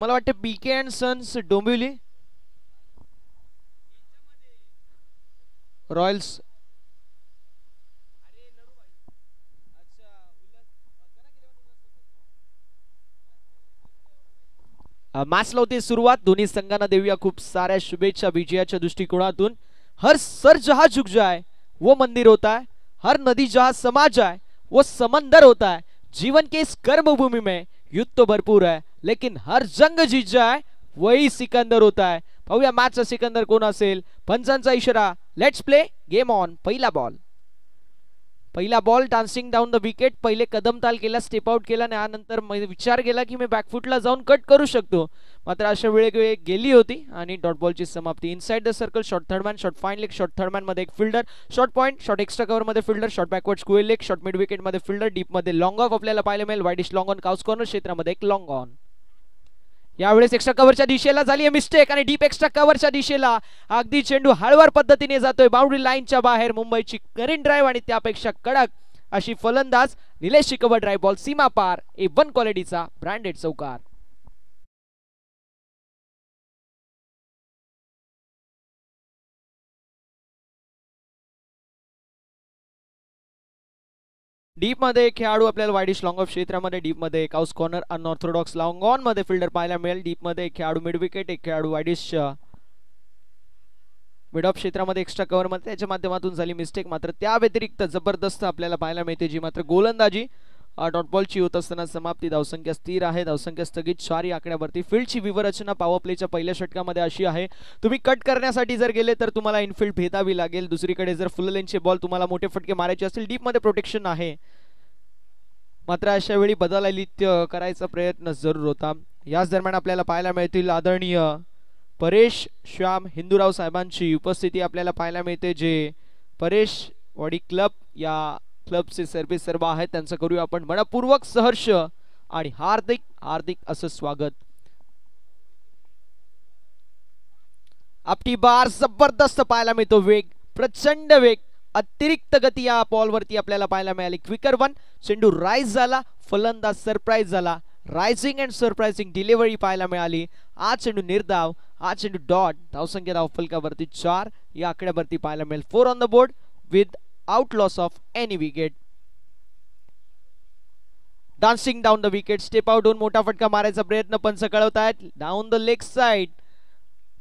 मला वाटते BK and sons Dombivli royals. Match लावते सुरुवात. दोन्ही संघांना देऊया खूप साऱ्या शुभेच्छा विजयाच्या दृष्टिकोनातून. हर सर जहां झुक जाए वो मंदिर होता है, हर नदी जहां समा जाए वो समंदर होता है. जीवन के इस कर्मभूमि में युद्ध तो भरपूर है, लेकिन हर जंग जीत जाए वही सिकंदर होता है. पाहूया मॅचचा सिकंदर कोण असेल. पंचांचा इशारा. Let's play game on. पहिला बॉल. पहिला ball dancing down the wicket. पहिले कदम ताल केला, स्टेप आउट केला, त्यानंतर विचार केला की मी बॅकफुटला जाऊन कट करू शकतो, मात्र अशा वेळी गेली होती आणि डॉट बॉलची समाप्ती. Inside the circle short third man, short fine leg, short third man मध्ये एक fielder, short point, short extra cover मध्ये fielder, short backward square leg, short mid wicket मध्ये फिल्डर, डीप मध्ये लॉंग ऑफ आपल्याला पाहायला मिळेल. Wideish long on, cow corner क्षेत्रामध्ये एक लॉंग ऑन. यावेळेस एक्स्ट्रा कव्हरच्या दिशेला झाली आहे मिस्टेक आणि डीप एक्स्ट्रा कव्हरच्या दिशेला अगदी चेंडू हळवार पद्धतीने जातोय बाउंड्री लाईनच्या बाहेर. मुंबईची करीन ड्राईव्ह आणि त्यापेक्षा कडक अशी फलंदाज निलेश कव्हर ड्राईव्ह बॉल सीमा पार. A1 क्वालिटीचा ब्रँडेड चौकार. डीप मध्ये खेळाडू आपल्याला वाईडिश लॉंग ऑफ क्षेत्रामध्ये, डीप मध्ये cows corner unorthodox long on मध्ये फिल्डर पाहायला मिळेल. डीप मध्ये एक खेळाडू मिड विकेट, एक खेळाडू वाईडिश मिड ऑफ क्षेत्रामध्ये एक्स्ट्रा कव्हर मध्ये, त्याच्या माध्यमातून झाली मिस्टेक. मात्र त्या व्यतिरिक्त जबरदस्त आपल्याला पाहायला मिळते जी मात्र गोलंदाजी डॉट बॉलची होत असताना समाप्ती. धावसंख्या स्थिर आहे, धावसंख्या स्थगित 4 या आकड्यावरती. फील्डची विवरचना पॉवर प्लेच्या पहिल्या षटकामध्ये अशी आहे. तुम्ही कट करण्यासाठी जर गेले तर तुम्हाला इनफिल्ड भेदावी लागेल. दुसरीकडे जर फुल लेनचे बॉल तुम्हाला मोठे फटके मारायचे असतील, डीप मध्ये प्रोटेक्शन आहे, मात्र अशा वेळी बदलालित्य करायचा प्रयत्न जरूर होता. याच दरम्यान आपल्याला पाहायला मिळतील आदरणीय परेश श्याम हिंदूराव साहेबांची उपस्थिती आपल्याला पाहायला मिळते, जे परेश वाडी क्लब या क्लबचे सर्वे सर्व आहेत. त्यांचं करूया आपण मनपूर्वक सहर्ष आणि हार्दिक हार्दिक असं स्वागत. आपली बार जबरदस्त पाहायला मिळतो. वेग, प्रचंड वेग, अतिरिक्त गती या बॉलवरती आपल्याला पाहायला मिळाली. क्विकर वन, चेंडू राईज झाला, फलंदाज सरप्राईज झाला. रायझिंग अँड सरप्राइजिंग डिलिव्हरी पाहायला मिळाली. हा चेंडू निर्धाव, हा चेंडू डॉट. धावसंख्या धावफलकावरती 4 या आकड्यावरती पाहायला मिळेल. 4 on the board with out loss of any wicket. Dancing down the wicket, step out होऊन मोठा फटका मारायचा प्रयत्न पंच कळवत आहेत. Down the leg side,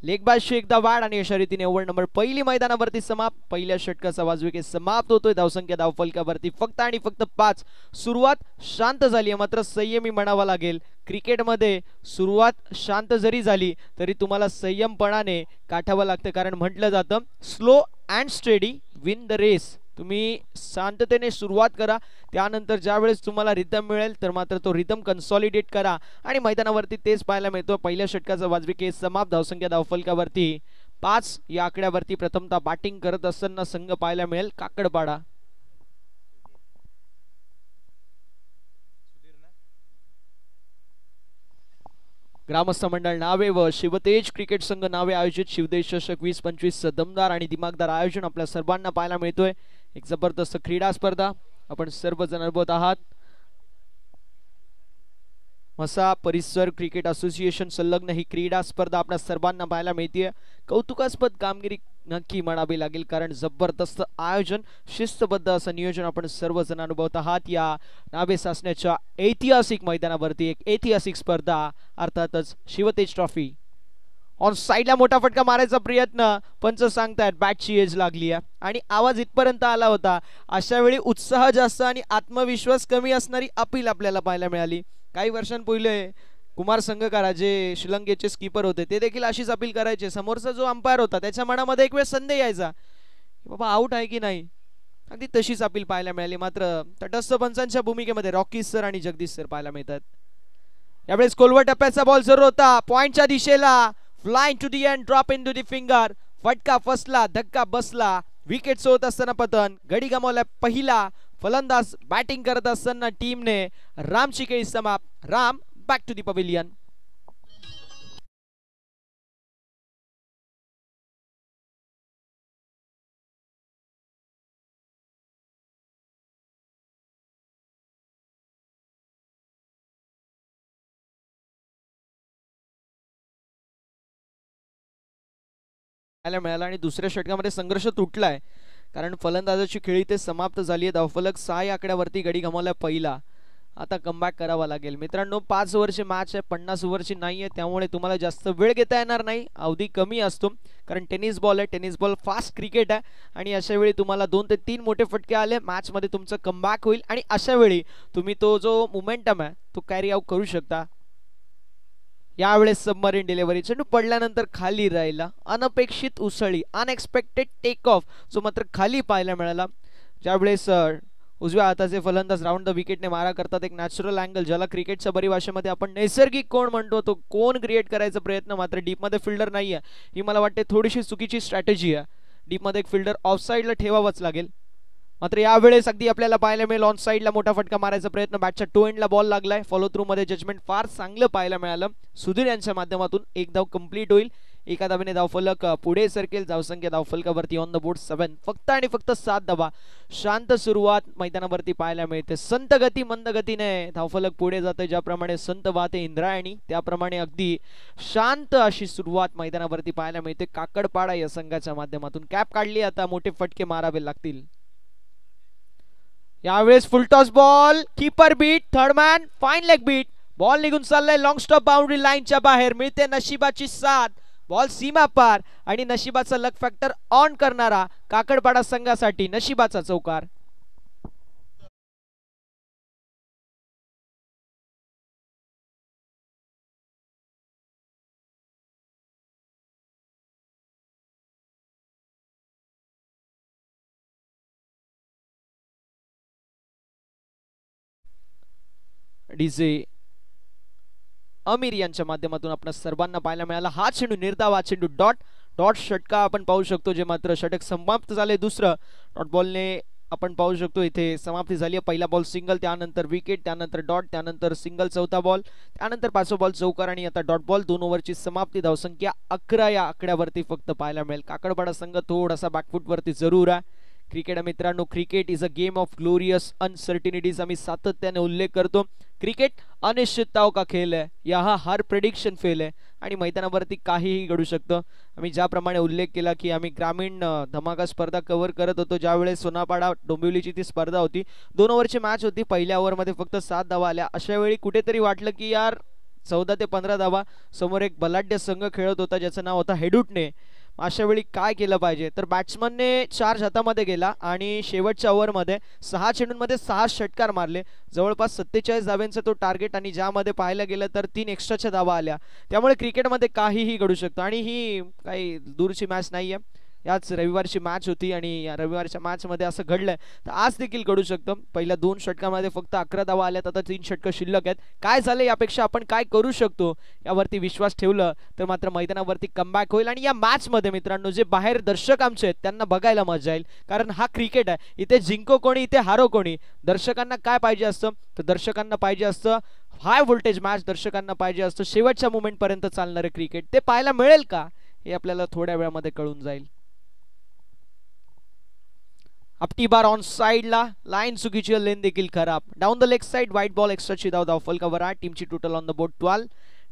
leg बाजू एकदा वाढ आणि अशा रीतीने ओव्हर नंबर पहिली मैदानावरती समाप्त. पहिल्या षटकाचा वाजवी विकेट समाप्त होतोय. धावसंख्या धावफलकावरती फक्त आणि फक्त 5. सुरुवात शांत झाली आहे, मात्र संयमी म्हणावा लागेल. क्रिकेटमध्ये सुरुवात शांत जरी झाली तरी तुम्हाला संयमपणाने काठावं लागतं, कारण म्हटलं जातं slow and steady win the race. तुम्ही शांततेने सुरुवात करा, त्यानंतर ज्यावेळेस तुम्हाला रिदम मिळेल तर मात्र तो रिदम कन्सॉलिडेट करा. आणि मैदानावरती तेच पाहायला मिळतो. पहिल्या षटकाचा वाजवी केस समाप्त. धावसंख्या धावफलकावरती 5 या आकड्यावरती प्रथमतः बॅटिंग करत असताना संघ पाहायला मिळेल काकडपाडा. ग्रामस्थ मंडळ नावे व शिवतेज क्रिकेट संघ नावे आयोजित शिवतेज चषक 2025 दमदार आणि दिमागदार आयोजन आपल्या सर्वांना पाहायला मिळतोय. एक जबरदस्त क्रीडा स्पर्धा आपण सर्वजण अनुभवत आहात. मसा परिसर क्रिकेट असोसिएशन संलग्न ही क्रीडा स्पर्धा आपल्या सर्वांना पाहायला मिळते. कौतुकास्पद कामगिरी नक्की म्हणावी लागेल, कारण जबरदस्त आयोजन, शिस्तबद्ध असं नियोजन आपण सर्वजण अनुभवत आहात. या नावे सासण्याच्या ऐतिहासिक मैदानावरती एक ऐतिहासिक स्पर्धा, अर्थातच शिवतेज ट्रॉफी. ऑन साईडला मोठा फटका मारायचा प्रयत्न, पंच सांगतायत बॅटची एज लागली आहे आणि आवाज इथपर्यंत आला होता. अशा वेळी उत्साह जास्त आणि आत्मविश्वास कमी असणारी अपील आपल्याला पाहायला मिळाली. काही वर्षांपूर्वी कुमार संगकारा जे श्रीलंकेचे स्कीपर होते, ते देखील अशीच अपील करायचे. समोरचा जो अंपायर होता त्याच्या मनामध्ये एक वेळ संदेह यायचा की बाबा आउट आहे की नाही. अगदी तशीच अपील पाहायला मिळाली. मात्र तटस्थ पंचांच्या भूमिकेमध्ये रॉकी सर आणि जगदीश सर पाहायला मिळतात. यावेळेस कोलवर टप्प्याचा बॉल जरूर होता, पॉइंटच्या दिशेला, flying to the end, drop into the finger. फटका फसला, धक्का बसला, विकेट सोडत असताना पतन. गडी गमावला पहिला फलंदाज बॅटिंग करत असताना टीमने. रामची खेळी समाप्त. Ram back to the pavilion. मिळाला आणि दुसऱ्या षटकामध्ये संघर्ष तुटलाय, कारण फलंदाजाची खेळी ते समाप्त झाली आहे. धावफलक 6 या आकड्यावरती गडी गमावला पहिला. आता कमबॅक करावा लागेल मित्रांनो. 5 ओव्हरची मॅच आहे, 50 ओव्हरची नाही आहे, त्यामुळे तुम्हाला जास्त वेळ घेता येणार नाही. अवधी कमी असतो, कारण टेनिस बॉल आहे, टेनिस बॉल फास्ट क्रिकेट आहे आणि अशा वेळी तुम्हाला 2 ते 3 मोठे फटके आले, मॅचमध्ये तुमचं कमबॅक होईल आणि अशा वेळी तुम्ही तो जो मोमेंटम आहे तो कॅरी आउट करू शकता. यावेळेस सबमरीन डिलिव्हरी, चेंडू पडल्यानंतर खाली राहिला, अनपेक्षित उसळी, अनएक्सपेक्टेड टेक ऑफ जो मात्र खाली पाहायला मिळाला. ज्यावेळेस उजव्या हाताचे फलंदाज राऊंड द विकेटने मारा करतात, एक नॅचरल अँगल ज्याला क्रिकेटच्या परिभाषेमध्ये आपण नैसर्गिक कोण म्हणतो, तो कोण क्रिएट करायचा प्रयत्न, मात्र डीपमध्ये फिल्डर नाही आहे. ही मला वाटते थोडीशी चुकीची स्ट्रॅटेजी आहे. डीपमध्ये एक फिल्डर ऑफ साईडला ठेवावाच लागेल. मात्र यावेळेस अगदी आपल्याला पाहायला मिळेल ऑन साईडला मोठा फटका मारायचा प्रयत्न, बॅटच्या टो एंडला बॉल लागलाय. फॉलो थ्रू मध्ये जजमेंट फार चांगलं पाहायला मिळालं. सुधीर यांच्या माध्यमातून एक धाव कंप्लीट होईल. एका धावेने धावफलक पुढे सरकेल. धावसंख्या धावफलकावरती ऑन द बोर्ड 7, फक्त आणि फक्त 7 धावा. शांत सुरुवात मैदानावरती पाहायला मिळते. संत गती मंद गतीने धावफलक पुढे जाते. ज्याप्रमाणे संत वाहते इंद्रायणी, त्याप्रमाणे अगदी शांत अशी सुरुवात मैदानावरती पाहायला मिळते. काकडपाडा या संघाच्या माध्यमातून कॅप काढली, आता मोठे फटके मारावे लागतील. यावेळेस full toss ball, keeper beat, third man, fine leg beat, ball निघून चाललाय लॉंग स्टॉप बाउंड्री लाईनच्या बाहेर. मिळते नशिबाची साथ, बॉल सीमा पार आणि नशिबाचा लक फॅक्टर ऑन करणारा काकडपाडा संघासाठी नशिबाचा चौकार. डीजे अमीर यांच्या माध्यमातून आपण सर्वांना पाहायला मिळाला. हा चेंडू निर्धाव, हा चेंडू डॉट डॉट षटका आपण पाहू शकतो, जे मात्र षटक समाप्त झाले. दुसरं डॉट बॉलने आपण पाहू शकतो इथे समाप्ती झाली. पहिला बॉल सिंगल, त्यानंतर विकेट, त्यानंतर डॉट, त्यानंतर सिंगल चौथा बॉल, त्यानंतर 5वा बॉल चौकार आणि आता डॉट बॉल. 2 ओव्हरची समाप्ती. धावसंख्या 11 या आकड्यावरती फक्त पाहायला मिळेल. काकडपाडा संघ थोडासा बॅकफूट वरती जरूर आहे. क्रिकेट मित्रांनो, cricket is a game of glorious uncertainties. आम्ही सातत्याने उल्लेख करतो, क्रिकेट अनिश्चितताओं का खेल है, यहाँ हर प्रेडिक्शन फेल है आणि मैदानावरती काहीही घडू शकतं. आम्ही ज्याप्रमाणे उल्लेख केला की आम्ही ग्रामीण धमाका स्पर्धा कव्हर करत होतो, ज्यावेळेस सोनापाडा डोंबिवलीची ती स्पर्धा होती. 2 ओव्हरची मॅच होती. पहिल्या ओव्हरमध्ये फक्त 7 धावा आल्या. अशा वेळी कुठेतरी वाटलं की यार 14 ते 15 धावा समोर एक बलाढ्य संघ खेळत होता ज्याचं नाव होता हेडूटने. अशा वेळी काय केलं पाहिजे, तर बॅट्समनने चार्ज हातामध्ये गेला आणि शेवटच्या ओव्हरमध्ये 6 चेंडूंमध्ये 6 षटकार मारले. जवळपास 47 धाव्यांचा तो टार्गेट आणि ज्यामध्ये पाहायला गेलं तर 3 एक्स्ट्राच्या धावा आल्या. त्यामुळे क्रिकेटमध्ये काहीही घडू शकतं आणि ही काही दूरची मॅच नाही आहे. याच रविवारची मॅच होती आणि या रविवारच्या मॅचमध्ये असं घडलंय तर आज देखील घडू शकतं. पहिल्या 2 षटकामध्ये फक्त 11 धावा आल्यात, आता 3 षटकं शिल्लक आहेत. काय झालं यापेक्षा आपण काय करू शकतो यावरती विश्वास ठेवलं तर मात्र मैदानावरती कमबॅक होईल. आणि या मॅचमध्ये मित्रांनो, जे बाहेर दर्शक आमचे आहेत त्यांना बघायला मजा येईल, कारण हा क्रिकेट आहे. इथे जिंको कोणी, इथे हारो कोणी. दर्शकांना काय पाहिजे असतं, तर दर्शकांना पाहिजे असतं हाय व्होल्टेज मॅच. दर्शकांना पाहिजे असतं शेवटच्या मोमेंट पर्यंत चालणारे क्रिकेट. ते पाहायला मिळेल का हे आपल्याला थोड्या वेळामध्ये कळून जाईल. अपटी बार ऑन साइडला, लाईन चुकीची, लेन देखील खराब. Down the leg side, wide ball, एक्स्ट्राची धाव. धावफलकावर 8. टीमची टोटल ऑन द बोर्ड 12.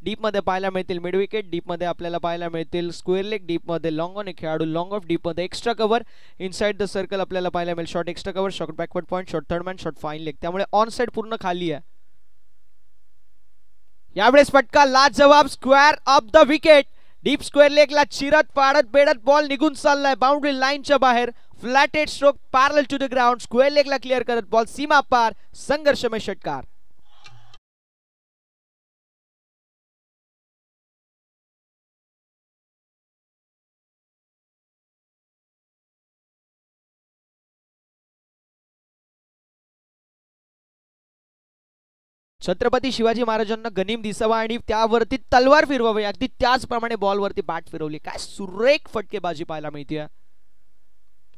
डीपमध्ये पाहायला मिळतील मिड विकेट, डीपमध्ये आपल्याला पाहायला मिळतील स्क्वेअर लेग, डीपमध्ये लॉंग ऑन एक खेळाडू, लॉंग ऑफ, डीपमध्ये extra cover, inside the circle आपल्याला पाहायला मिळेल short extra cover, short backward point, short third man, short fine leg. त्यामुळे ऑन साइड पूर्ण खाली आहे. यावेळेस फटका लाजवाब, square of the wicket. Deep square लेगला चिरत पाडत बेडत बॉल निघून चाललाय बाउंड्री लाईनच्या बाहेर. Flatted stroke parallel to the ground. Square लेगला क्लिअर करत बॉल सीमा पार. संघर्षमय षटकार. छत्रपती शिवाजी महाराजांना गनिम दिसावा आणि त्यावरती तलवार फिरवावी, अगदी त्याचप्रमाणे बॉलवरती बॅट फिरवली. काय सुरेख फटकेबाजी पाहायला मिळते.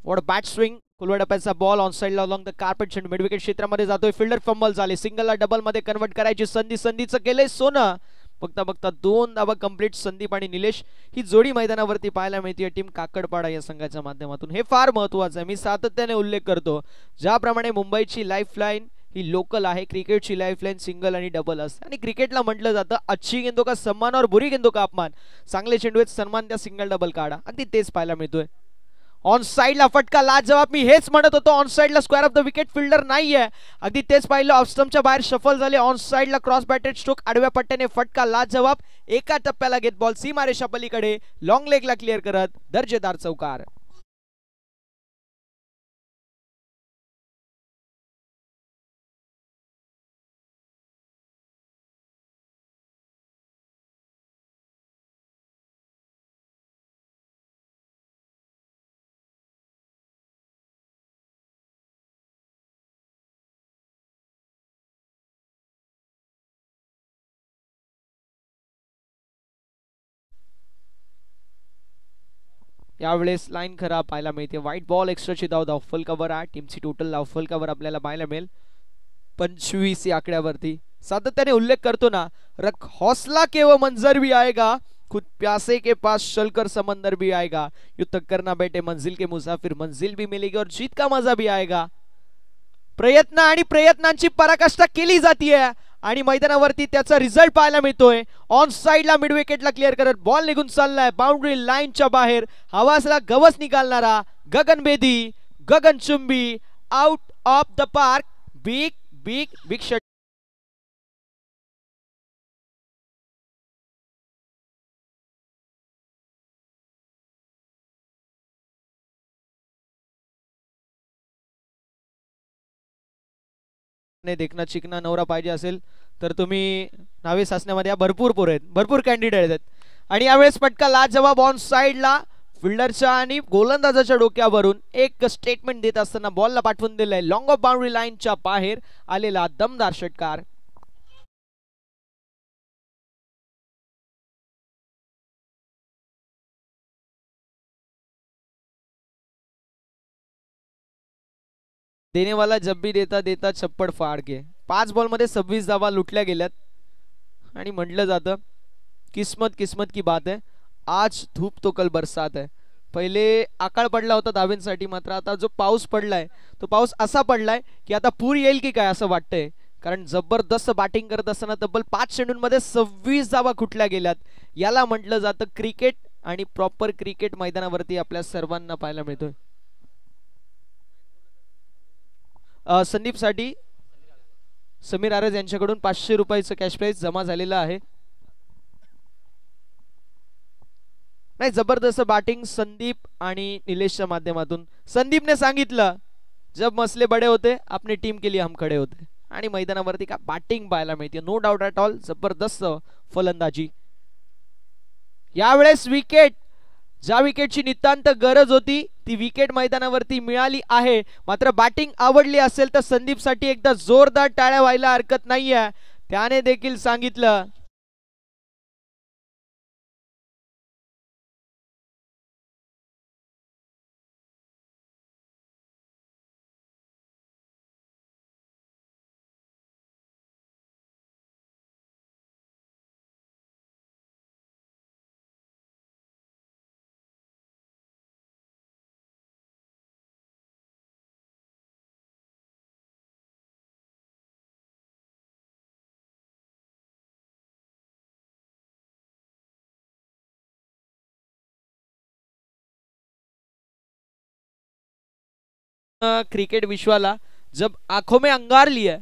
What bat swing. खुलवा टप्प्याचा बॉल ऑन साइडला अलॉंग द कार्पेट चेंडू मिड विकेट क्षेत्रामध्ये जातोय. फिल्डर फंबल झाले. सिंगलला डबल मध्ये कन्वर्ट करायची संधी, संधीचं केलंय सोनं. बघता बघता 2 धावा कंप्लीट. संदीप आणि निलेश ही जोडी मैदानावरती पाहायला मिळते टीम काकडपाडा या संघाच्या माध्यमातून. हे फार महत्वाचं आहे. मी सातत्याने उल्लेख करतो, ज्याप्रमाणे मुंबईची लाईफ लाईन ही लोकल आहे. क्रिकेटची लाईफलाईन सिंगल आणि डबल असते आणि क्रिकेटला म्हटलं जातं अच्छी गेंदो का सम्मान और बुरी गेंदो का अपमान. चांगले चेंडू आहेत सन्मान द्या, सिंगल डबल काढा. अगदी तेच पाहायला मिळतोय. ऑन साइडला फटका लाजवाब. मी हेच म्हणत होतो, ऑन साइडला square of the wicket fielder नाहीये. अगदी तेच पाहिलं. ऑफ स्टंपच्या बाहेर शफल झाले. ऑन साइडला क्रॉस बॅटेड स्ट्रोक, आडव्या पट्ट्याने फटका लाजवाब. एका टप्प्याला घेत बॉल सीमारेषा पलीकडे लॉंग लेगला क्लिअर करत दर्जेदार चौकार. यावेळेस लाईन खराब पाहायला मिळते. व्हाईट बॉल एक्स्ट्राची धाव, धावफल कव्हर आहे. टीमची टोटल धावफल कव्हर आपल्याला पाहायला मिळेल 25 या आकड्यावरती. सातत्याने उल्लेख करतो ना, रख हौसला के वो मंजर भी आएगा, खुद प्यासे के पास चलकर समंदर भी आएगा, यूं तक करना बेटे मंजिल के मुसाफिर, मंजिल भी मिलेगी और जीत का मजा भी आएगा. प्रयत्न आणि प्रयत्नांची पराकाष्ठा केली जातीये आणि मैदानावरती त्याचा रिझल्ट पाहायला मिळतोय. ऑन साइडला मिड विकेटला क्लिअर करत बॉल निघून चाललाय बाउंड्री लाईनच्या बाहेर. हवासला गवस निकालणारा गगनभेदी, गगनचुंबी, out of the park. Big big big shot. देखना चिकना नवरा पाहिजे असेल तर तुम्ही नावे साचण्यामध्ये भरपूर पोर आहेत, भरपूर कॅन्डिडेट आहेत. आणि यावेळेस पटका लाजवाब ऑन साइडला फिल्डरच्या आणि गोलंदाजाच्या डोक्यावरून एक स्टेटमेंट देत असताना बॉलला पाठवून दिलंय. लॉंग ऑफ बाउंड्री लाईनच्या बाहेर आलेला दमदार षटकार. देने वाला जब भी देता देता छप्पड फाड़ के. 5 बॉल मध्ये 26 धावा लुटल्या गेल्यात आणि म्हटलं जातं किस्मत किस्मत की बात है, आज धूप तो कल बरसात है. पहिले आकाळ पडला होता धावेंसाठी, मात्र आता जो पाऊस पडलाय तो पाऊस असा पडलाय की आता पूर येईल की काय असं वाटतंय. कारण जबरदस्त बॅटिंग करत असताना तब्बल 5 चेंडूंमध्ये 26 धावा कुठल्या गेल्यात. याला म्हटलं जातं क्रिकेट आणि प्रॉपर क्रिकेट मैदानावरती आपल्या सर्वांना पाहायला मिळतोय. संदीप साठी समीर आरज यांच्याकडून 500 रुपयाचं कॅश प्राइज जमा झालेलं आहे. नाही, जबरदस्त बॅटिंग संदीप आणि निलेशच्या माध्यमातून. संदीपने सांगितलं जब मसले बडे होते अपनी टीम के लिए हम खडे होते. आणि मैदानावरती का बॅटिंग पाहायला मिळते, नो डाऊट ॲट ऑल. जबरदस्त फलंदाजी. यावेळेस विकेट, ज्या विकेटची नितांत गरज होती ती विकेट मैदानावरती मिळाली आहे. मात्र बॅटिंग आवडली असेल तर संदीप साठी एकदा जोरदार टाळ्या व्हायला हरकत नाहीये. त्याने देखील सांगितलं क्रिकेट विश्वाला जब आंखों में अंगार लिए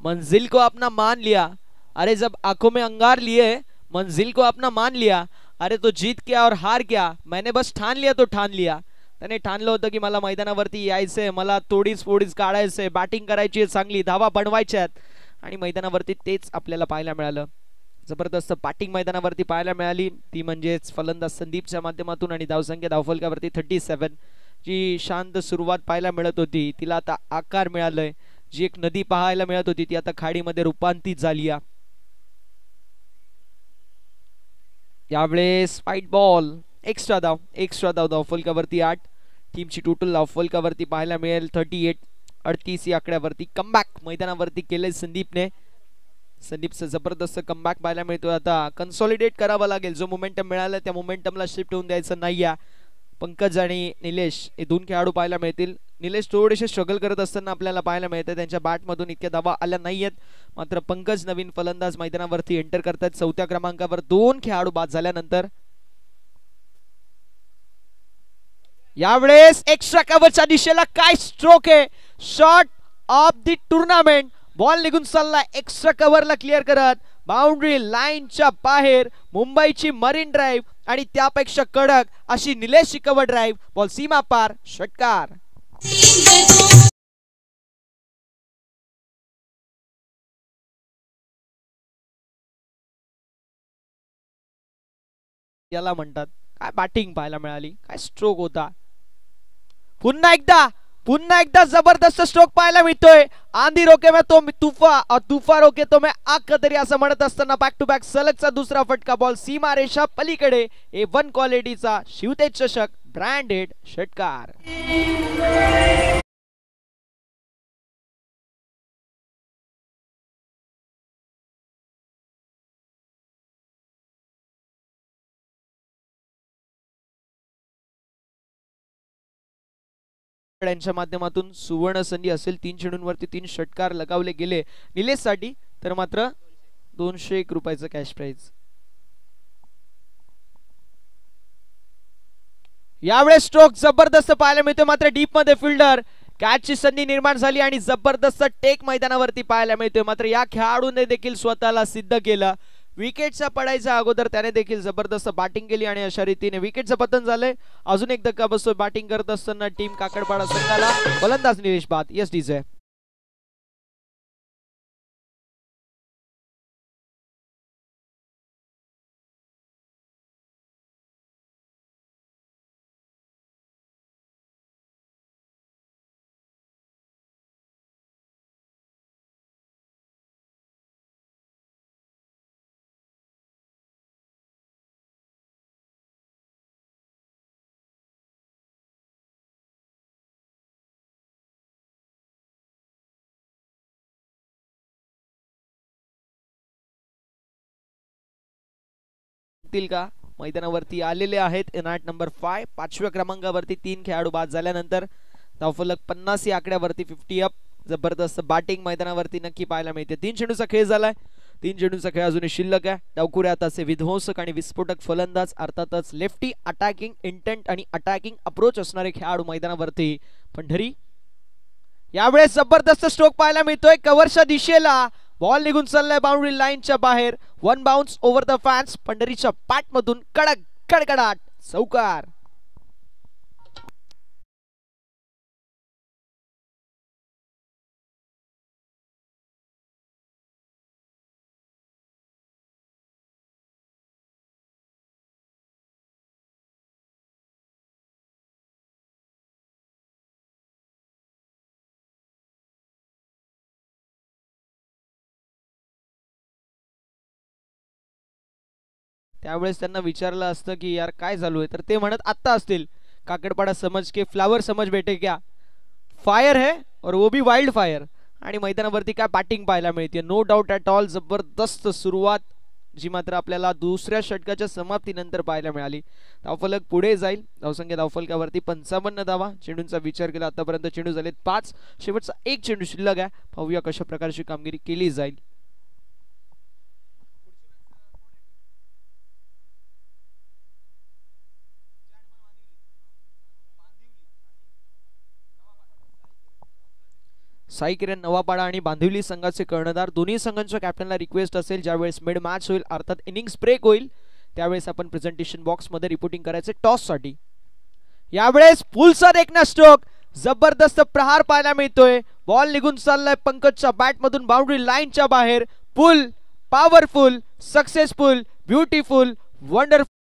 मंजिल को अपना मान लिया. अरे जब आंखों में अंगार लिए मंजिल को अपना मान लिया. अरे तो जीत क्या और हार क्या, मैंने बस ठान लिया तो ठान लिया. त्याने ठाणलं होतं की मला मैदानावरती यायचंय, मला तोडीस फोडीस काढायचंय, बॅटिंग करायची आहे, चांगली धावा बनवायच्या आहेत. आणि मैदानावरती तेच आपल्याला पाहायला मिळालं. जबरदस्त बॅटिंग मैदानावरती पाहायला मिळाली, ती म्हणजेच फलंदाज संदीपच्या माध्यमातून. आणि धावसंख्या धावफलकावरती 37. जी शांत सुरुवात पाहायला मिळत होती तिला आता आकार मिळालाय. जी एक नदी पाहायला मिळत होती ती आता खाडीमध्ये रूपांतरित झाली. यावेळेस व्हाईट बॉल, एक्स्ट्रा धाव, धावफलकावरती 8. टीमची टोटल धावफलकावरती पाहायला मिळेल 38. 38 या आकड्यावरती कमबॅक मैदानावरती केले संदीपने. संदीपचं जबरदस्त कमबॅक पाहायला मिळतोय. आता कन्सॉलिडेट करावं लागेल. जो मोमेंटम मिळाला त्या मोमेंटमला शिफ्ट होऊन द्यायचं नाही. पंकज आणि निलेश हे दोन खेळाडू पाहायला मिळतील. निलेश थोडेसे स्ट्रगल करत असताना आपल्याला पाहायला मिळते. त्यांच्या बॅटमधून इतक्या धावा आल्या नाहीयेत. मात्र पंकज नवीन फलंदाज मैदानावरती एंटर करतात. 4थ्या क्रमांकावर 2 खेळाडू बाद झाल्यानंतर यावेळेस एक्स्ट्रा कव्हरच्या दिशेला काय स्ट्रोक आहे. Shot of the tournament. Ball निघून चालला एक्स्ट्रा कव्हरला क्लिअर करत बाउंड्री लाईनच्या बाहेर. मुंबईची मरीन ड्राईव्ह आणि त्यापेक्षा कडक अशी निलेशची कव्हर ड्राईव्ह. बॉल सीमा पार, षटकार. याला म्हणतात काय बॅटिंग पाहायला मिळाली, काय स्ट्रोक होता. पुन्हा एकदा जबरदस्त स्ट्रोक पाहायला मिळतोय. आंधी रोके में तो तूफा रोके तो मैं आग कतरी असं म्हणत असताना बॅक टू बॅक सलगचा दुसरा फटका. बॉल सीमा रेषा पलीकडे. A1 क्वालिटीचा शिवतेज चषक ब्रँडेड, षटकार. यांच्या माध्यमातून सुवर्ण संधी असेल. 3 चेंडूंवरती 3 षटकार लगावले गेले निलेशसाठी. तर मात्र 201 रुपयाचं कॅश प्राइज. यावेळेस स्ट्रोक जबरदस्त पाहायला मिळतो. मात्र डीप मध्ये फिल्डर कॅचची संधी निर्माण झाली आणि जबरदस्त टेक मैदानावरती पाहायला मिळतोय. मात्र या खेळाडूने देखील स्वतःला सिद्ध केलं. विकेटचा पडायच्या अगोदर त्याने देखील जबरदस्त बॅटिंग केली आणि अशा रीतीने विकेटचं पतन झालंय. अजून एक धक्का बसतोय बॅटिंग करत असताना टीम काकडपाडा संघाला. फलंदाज निलेश बाद. Yes DJ. का मैदानावरती आलेले आहेत. इनाट नंबर 5 5व्या क्रमांकावरती 3 खेळाडू बाद झाल्यानंतर धावफलक 50 या आकड्यावरती 50 अप. जबरदस्त बॅटिंग मैदानावरती नक्की पाहायला मिळते. 3 चेंडूचा खेळ झालाय. 3 चेंडूचा खेळ अजूनही शिल्लक आहे. डावखुऱ्यात असे विध्वंसक आणि विस्फोटक फलंदाज अर्थातच लेफ्टी अटॅकिंग इंटेंट आणि अटॅकिंग अप्रोच असणारे खेळाडू मैदानावरती. पंढरी यावेळेस जबरदस्त स्ट्रोक पाहायला मिळतोय कव्हरच्या दिशेला. बॉल निघून चाललाय बाउंड्री लाईनच्या बाहेर. 1 बाउन्स ओव्हर द फॅन्स. पंढरीच्या पाठमधून कडक कडकडाट चौकार. त्यावेळेस त्यांना विचारलं असतं की यार काय चालू आहे, तर ते म्हणत आत्ता असतील काकडपाडा समज के फ्लावर समज बेटे क्या फायर है और वो भी वाइल्ड फायर. आणि मैदानावरती काय बॅटिंग पाहायला मिळते. No doubt at all. जबरदस्त सुरुवात जी मात्र आपल्याला दुसऱ्या षटकाच्या समाप्तीनंतर पाहायला मिळाली. धावफलक पुढे जाईल. धावसंख्या धावफलकावरती 55 धावा. चेंडूंचा विचार केला आतापर्यंत चेंडू झालेत 5. शेवटचा 1 चेंडू शिल्लक आहे. पाहूया कशा प्रकारची कामगिरी केली जाईल. साई किरण नवापाडा आणि बांधिवली संघाचे कर्णधार. दोन्ही संघांच्या कॅप्टनला रिक्वेस्ट असेल ज्यावेळेस मिड मॅच होईल अर्थात इनिंग्स ब्रेक होईल त्यावेळेस आपण प्रेझेंटेशन बॉक्स मध्ये रिपोर्टिंग करायचे टॉस साठी. यावेळेस पुलचा देखना स्ट्रोक. जबरदस्त प्रहार पाहायला मिळतोय. बॉल निघून चाललाय पंकजच्या बॅट मधून बाउंड्री लाईनच्या बाहेर. पुल पॉवरफुल सक्सेसफुल ब्युटिफुल वंडरफुल.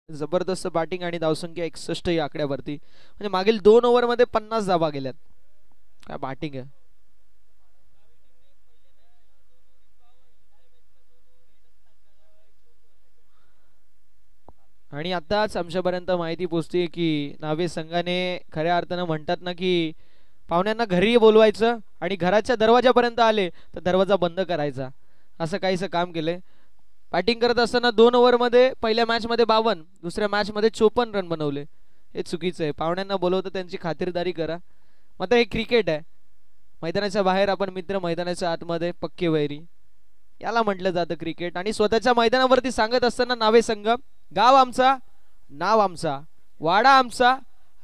जबरदस्त बॅटिंग आणि धावसंख्या 61 या आकड्यावरती. म्हणजे मागील 2 ओव्हर मध्ये 50 धावा गेल्यात. काय बॅटिंग आहे. आणि आताच आमच्यापर्यंत माहिती पोहोचते की नावे संघाने खऱ्या अर्थानं म्हणतात ना की पाहुण्यांना घरी बोलवायचं आणि घराच्या दरवाजापर्यंत आले तर दरवाजा बंद करायचा, असं काहीसं काम केलंय. बॅटिंग करत असताना 2 ओव्हरमध्ये पहिल्या मॅचमध्ये 52, दुसऱ्या मॅचमध्ये 54 रन बनवले. हे चुकीचं आहे. पाहुण्यांना बोलवतं त्यांची खातिरदारी करा. मात्र हे क्रिकेट आहे. मैदानाच्या बाहेर आपण मित्र, मैदानाच्या आतमध्ये पक्के वैरी, याला म्हटलं जातं क्रिकेट. आणि स्वतःच्या मैदानावरती सांगत असताना नावे संघ, गाव आमचा, नाव आमचा, वाडा आमचा,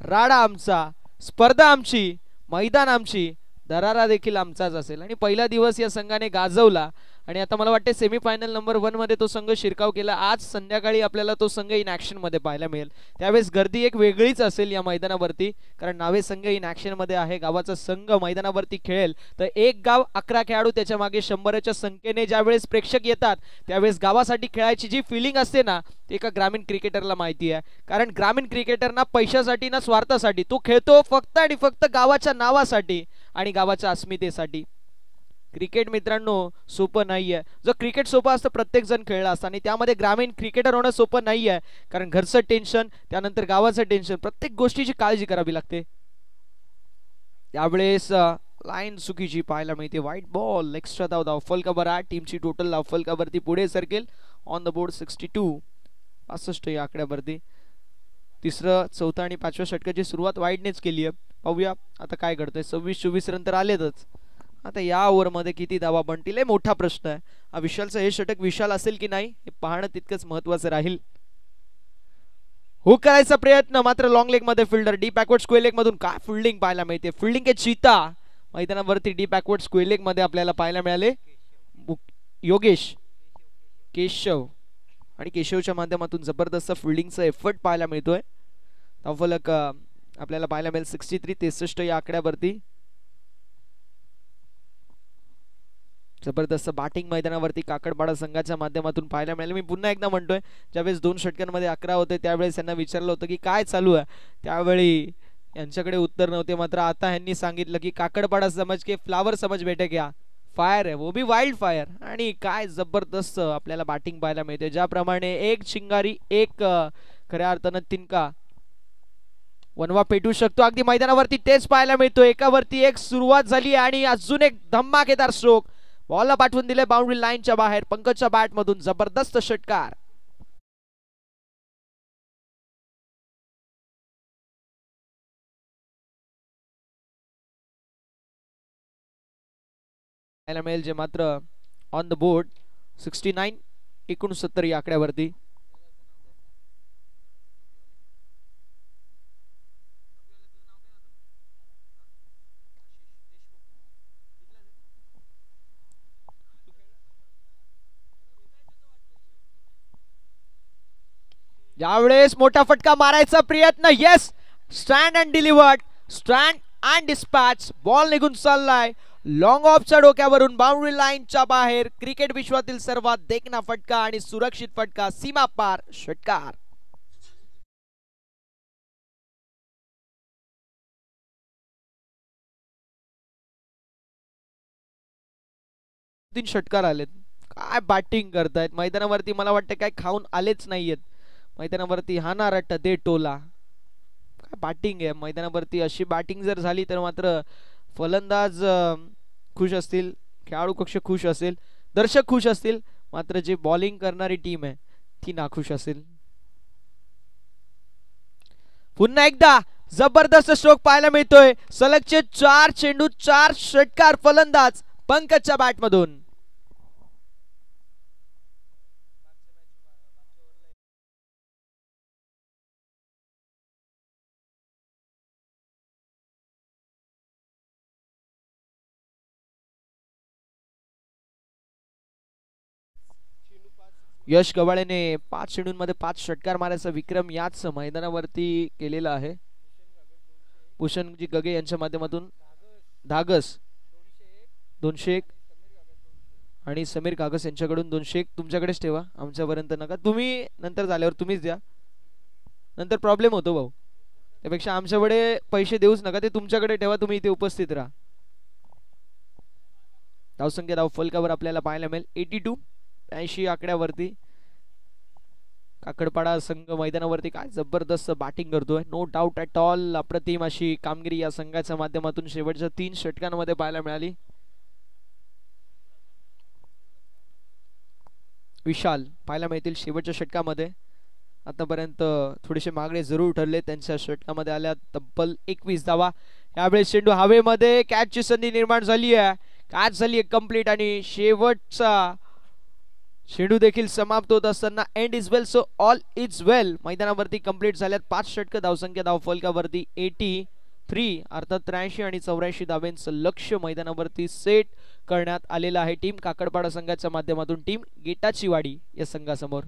राडा आमचा, स्पर्धा आमची, मैदान आमची, दरारा देखील आमचाच असेल. आणि पहिला दिवस या संघाने गाजवला आणि आता मला वाटते सेमीफायनल नंबर 1 मध्ये तो संघ शिरकाव केला. आज संध्याकाळी आपल्याला तो संघ इन ॲक्शन मध्ये पाहायला मिळेल. त्यावेळेस गर्दी एक वेगळीच असेल या मैदानावरती, कारण नावे संघ इन ॲक्शन मध्ये आहे. गावाचा संघ मैदानावरती खेळेल तर एक गाव 11 खेळाडू, त्याच्या मागे 100च्या संख्येने ज्यावेळेस प्रेक्षक येतात त्यावेळेस गावासाठी खेळायची जी फिलिंग असते ना, ते एका ग्रामीण क्रिकेटरला माहिती आहे. कारण ग्रामीण क्रिकेटरना पैशासाठी ना स्वार्थासाठी, तो खेळतो फक्त आणि फक्त गावाच्या नावासाठी आणि गावाच्या अस्मितेसाठी. क्रिकेट मित्रांनो सोपं नाही आहे. जर क्रिकेट सोपं असतं प्रत्येक जण खेळला असता, आणि त्यामध्ये ग्रामीण क्रिकेटर होणं सोपं नाही आहे. कारण घरचं टेन्शन, त्यानंतर गावाचं टेन्शन, प्रत्येक गोष्टीची काळजी करावी लागते. त्यावेळेस लाईन चुकीची पाहायला मिळते. व्हाईट बॉल, एक्स्ट्रा धाव, धावफल का बरा, टीमची टोटल धावफल का वरती पुढे सरकेल. ऑन द बोर्ड 62, 65 या आकड्यावरती. तिसरं, चौथं आणि 5व्या षटकाची सुरुवात वाईडनेच केली आहे. पाहूया आता काय घडतंय. 26-24 रन तर आलेतच. आता या ओव्हरमध्ये किती धावा बनतील हे मोठा प्रश्न आहे. हा विशालचं हे षटक विशाल असेल की नाही हे पाहणं तितकंच महत्वाचं राहील. हुक करायचा प्रयत्न, मात्र लॉंग लेग मध्ये fielder. D backward square leg मधून काय फिल्डिंग पाहायला मिळते. फिल्डिंग के चीता मैदानावरती डी बॅकवर्ड स्क्वेअर लेग मध्ये आपल्याला पाहायला मिळाले. योगेश, केशव, आणि केशवच्या माध्यमातून जबरदस्त फिल्डिंगचा एफर्ट पाहायला मिळतोय. धावफलक आपल्याला पाहायला मिळेल 63, 63 या आकड्यावरती. जबरदस्त बॅटिंग मैदानावरती काकडपाडा संघाच्या माध्यमातून पाहायला मिळाले. मी पुन्हा एकदा म्हणतोय, ज्यावेळेस 2 षटकांमध्ये 11 होते त्यावेळेस यांना विचारलं होतं की काय चालू आहे, त्यावेळी यांच्याकडे उत्तर नव्हते. मात्र आता यांनी सांगितलं की काकडपाडा समज के फ्लावर समज बेटे क्या, फायर है वो भी वाइल्ड फायर. आणि काय जबरदस्त आपल्याला बॅटिंग पाहायला मिळते. ज्याप्रमाणे एक चिंगारी, एक खऱ्या अर्थानं तिनका वनवा पेटू शकतो अगदी मैदानावरती, तेच पाहायला मिळतो. एकावरती एक सुरुवात झाली आणि अजून एक धमाकेदार स्ट्रोक बॉलला पाठवून दिले बाउंड्री लाईनच्या बाहेर. पंकजच्या बॅट मधून जबरदस्त षटकार. मिळेल जे मात्र ऑन द बोर्ड 69, 69 या आकड्यावरती. यावेळेस मोठा फटका मारायचा प्रयत्न. Yes, stand and delivered, stand and dispatch. Ball निघून चाललाय लॉंग ऑफच्या डोक्यावरून बाउंड्री लाईनच्या बाहेर. क्रिकेट विश्वातील सर्वात देखणा फटका आणि सुरक्षित फटका, सीमा पार षटकार. 3 षटकार आलेत. काय बॅटिंग करतायत मैदानावरती. मला वाटतं काय खाऊन आलेच नाहीयेत मैदानावरती. हाना रट्ट दे टोला, काय बॅटिंग आहे मैदानावरती. अशी बॅटिंग जर झाली तर मात्र फलंदाज खुश असतील, खेळाडू कक्ष खुश असेल, दर्शक खुश असतील, मात्र जे बॉलिंग करणारी टीम आहे ती नाखुश असेल. पुन्हा एकदा जबरदस्त स्ट्रोक पाहायला मिळतोय. सलगचे 4 चेंडू 4 षटकार फलंदाज पंकजच्या बॅट मधून. यश गवाळेने 5 चेंडूंमध्ये 5 षटकार मारायचा विक्रम याच मैदानावरती केलेला आहे. भूषणजी गगे यांच्या माध्यमातून धागस 201 आणि समीर कागस यांच्याकडून 201. तुमच्याकडेच ठेवा, आमच्यापर्यंत नका. तुम्ही नंतर झाल्यावर तुम्हीच द्या, नंतर प्रॉब्लेम होतो भाऊ. त्यापेक्षा आमच्याकडे पैसे देऊच नका, ते तुमच्याकडे ठेवा, तुम्ही इथे उपस्थित राहा. धावसंख्या धाव फलकावर आपल्याला पाहायला मिळेल 82, 80 आकड्यावरती. काकडपाडा संघ मैदानावरती काय जबरदस्त बॅटिंग करतोय, नो डाऊट ॲट ऑल. अप्रतिम अशी कामगिरी या संघाच्या माध्यमातून शेवटच्या 3 षटकांमध्ये पाहायला मिळाली. विशाल पाहायला मिळतील शेवटच्या षटकामध्ये. आतापर्यंत थोडेसे मागणे जरूर ठरले, त्यांच्या षटकामध्ये आल्या तब्बल 21 धावा. यावेळेस चेंडू हवेमध्ये, कॅचची संधी निर्माण झाली आहे, कॅच झाली आहे कंप्लीट आणि शेवटचा चेंडू देखील समाप्त होत असताना end is well so all is well मैदानावरती कंप्लीट झाल्यात. 5 षटक धावसंख्या धावफलकावरती 83 अर्थात 83 आणि 84 धाब्यांचं लक्ष मैदानावरती सेट करण्यात आलेलं आहे टीम काकडपाडा संघाच्या माध्यमातून टीम गेटाची वाडी या संघासमोर.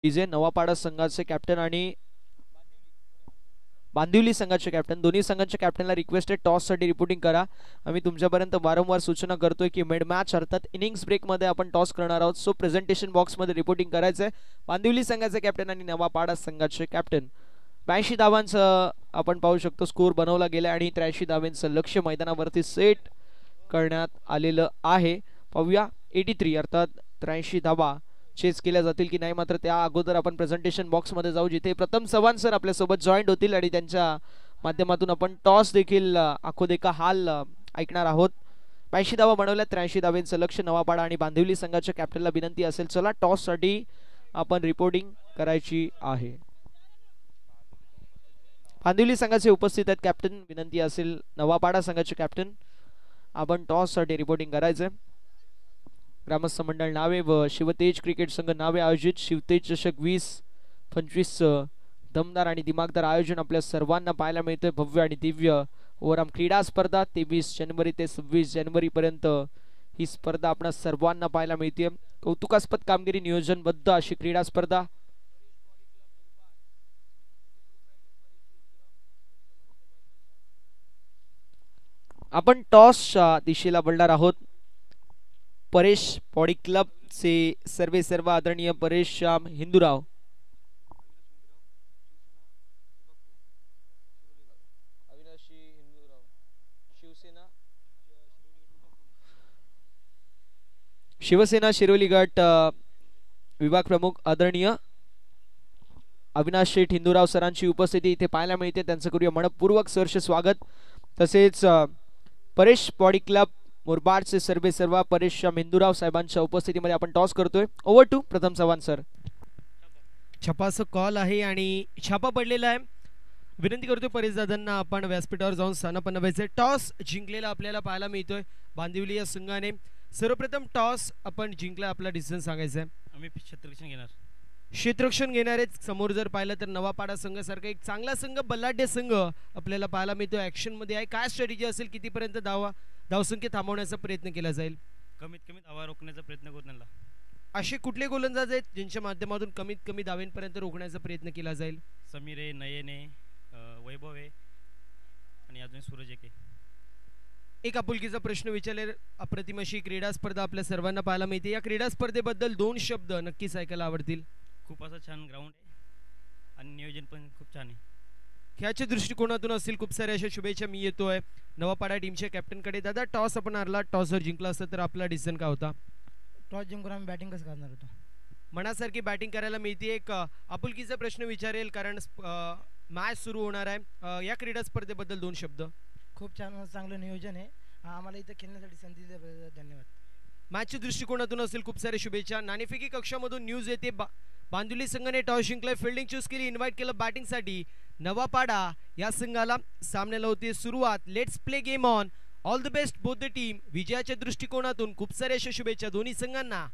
नवापाडा संघाचे कॅप्टन आणि बांदिवली संघाचे कॅप्टन, दोन्ही संघांच्या कॅप्टनला रिक्वेस्ट आहे टॉस साठी रिपोर्टिंग करा. आम्ही तुमच्यापर्यंत वारंवार सूचना करतोय की मिड मॅच अर्थात इनिंग्स ब्रेक मध्ये आपण टॉस करणार आहोत, सो प्रेझेंटेशन बॉक्स मध्ये रिपोर्टिंग करायचं आहे. बांदिवली संघाचे कॅप्टन आणि नवापाडा संघाचे कॅप्टन. 82 धावांचं आपण पाहू शकतो स्कोर बनवला गेला आणि 83 धावांचं लक्ष मैदानावरती सेट करण्यात आलेलं आहे. पाहूया 83 अर्थात 83 धावा चेस केल्या जातील की नाही, मात्र त्या अगोदर आपण प्रेझेंटेशन बॉक्स मध्ये जाऊ, जिथे प्रथम चव्हाण सर आपल्यासोबत जॉईंट होतील आणि त्यांच्या माध्यमातून आपण टॉस देखील आखो देखा हाल ऐकणार आहोत. 82 धावा बनवल्या, 83 धावांचं लक्ष. नवापाडा आणि बांदिवली संघाच्या कॅप्टनला विनंती असेल चला टॉस साठी आपण रिपोर्टिंग करायची आहे. बांदिवली संघाचे उपस्थित आहेत कॅप्टन, विनंती असेल नवापाडा संघाचे कॅप्टन आपण टॉस साठी रिपोर्टिंग करायचंय. ग्रामस्थ मंडळ नावे व शिवतेज क्रिकेट संघ नावे आयोजित शिवतेज चषक 20-25 दमदार आणि दिमागदार आयोजन आपल्या सर्वांना पाहायला मिळतंय. भव्य आणि दिव्य ओव्हरआर्म क्रीडा स्पर्धा 23 जानेवारी ते 26 जानेवारी पर्यंत ही स्पर्धा आपल्या सर्वांना पाहायला मिळते. कौतुकास्पद कामगिरी नियोजनबद्ध अशी क्रीडा स्पर्धा. आपण टॉसच्या दिशेला वळणार आहोत. परेश पॉडी क्लब से सर्व आदरणीय परेश श्याम हिंदूराव. शिवसेना शिरोली गट विभाग प्रमुख आदरणीय अविनाश शेठ हिंदूराव सरांची उपस्थिती इथे पाहायला मिळते, त्यांचं करूया मनपूर्वक सहर्ष स्वागत. तसेच परेश पॉडी क्लब मुरबाडचे सर्व परेश हिंदूराव साहेबांच्या उपस्थितीमध्ये आपण टॉस करतोय. ओव्हर टू प्रथम चव्हाण सर. छापाचा कॉल आहे आणि छापा पडलेला आहे. विनंती करतोय परेश दादांना आपण व्यासपीठावर जाऊन स्थानापन्न व्हायचे. टॉस जिंकलेला आपल्याला पाहायला मिळतोय बांदिवली या संघाने. सर्वप्रथम टॉस आपण जिंकला, आपला डिसिजन सांगायचा आहे. आम्ही क्षेत्ररक्षण घेणार. क्षेत्ररक्षण घेणारे समोर जर पाहिलं तर नवापाडा संघासारखा एक चांगला संघ, बलाढ्य संघ आपल्याला पाहायला मिळतो. ऍक्शन मध्ये आहे. काय स्ट्रॅटेजी असेल, कितीपर्यंत धावसंख्या थांबवण्याचा प्रयत्न केला जाईल? कमीत कमी धावा रोखण्याचा प्रयत्न करू त्यांना. असे कुठले गोलंदाज आहेत ज्यांच्या माध्यमातून कमीत कमी धाव्यांपर्यंत रोखण्याचा प्रयत्न केला जाईल? समीर आहे, नयन आहे, वैभव आहे आणि अजून सूरज आहे. एक आपुलकीचा प्रश्न विचारले. अप्रतिम अशी क्रीडा स्पर्धा आपल्या सर्वांना पाहायला मिळते. या क्रीडा स्पर्धेबद्दल 2 शब्द नक्कीच ऐकायला आवडतील. खूप असं छान ग्राउंड आहे आणि नियोजन पण खूप छान आहे. ह्याच्या दृष्टिकोनातून असतील खूप साऱ्या अशा शुभेच्छा मी येतोय नवापाडा टीमच्या कॅप्टन कडे. दादा, टॉस आपण हारला, टॉस जर जिंकला असता तर आपला डिसिजन काय होता? टॉस जिंकून आम्ही बॅटिंग कसं करणार होतो? मनासारखी बॅटिंग करायला मिळते. एक आपुलकीचा प्रश्न विचारेल कारण मॅच सुरू होणार आहे. या क्रीडा स्पर्धेबद्दल 2 शब्द. खूप छान चांगलं नियोजन आहे. आम्हाला इथं खेळण्यासाठी संधी दिल्याबद्दल धन्यवाद. मॅचच्या दृष्टिकोनातून असतील खूप सारे शुभेच्छा. नाणेफेकी कक्षामधून न्यूज येते. बांदिवली संघाने टॉस जिंकलाय, फिल्डिंग चूज केली, इन्व्हाइट केलं बॅटिंगसाठी. नवापाडा या संघाला सामन्याला होती सुरुवात. Let's play game on. All the best both the team. विजयाच्या दृष्टिकोनातून खूप सारे अशा शुभेच्छा दोन्ही संघांना.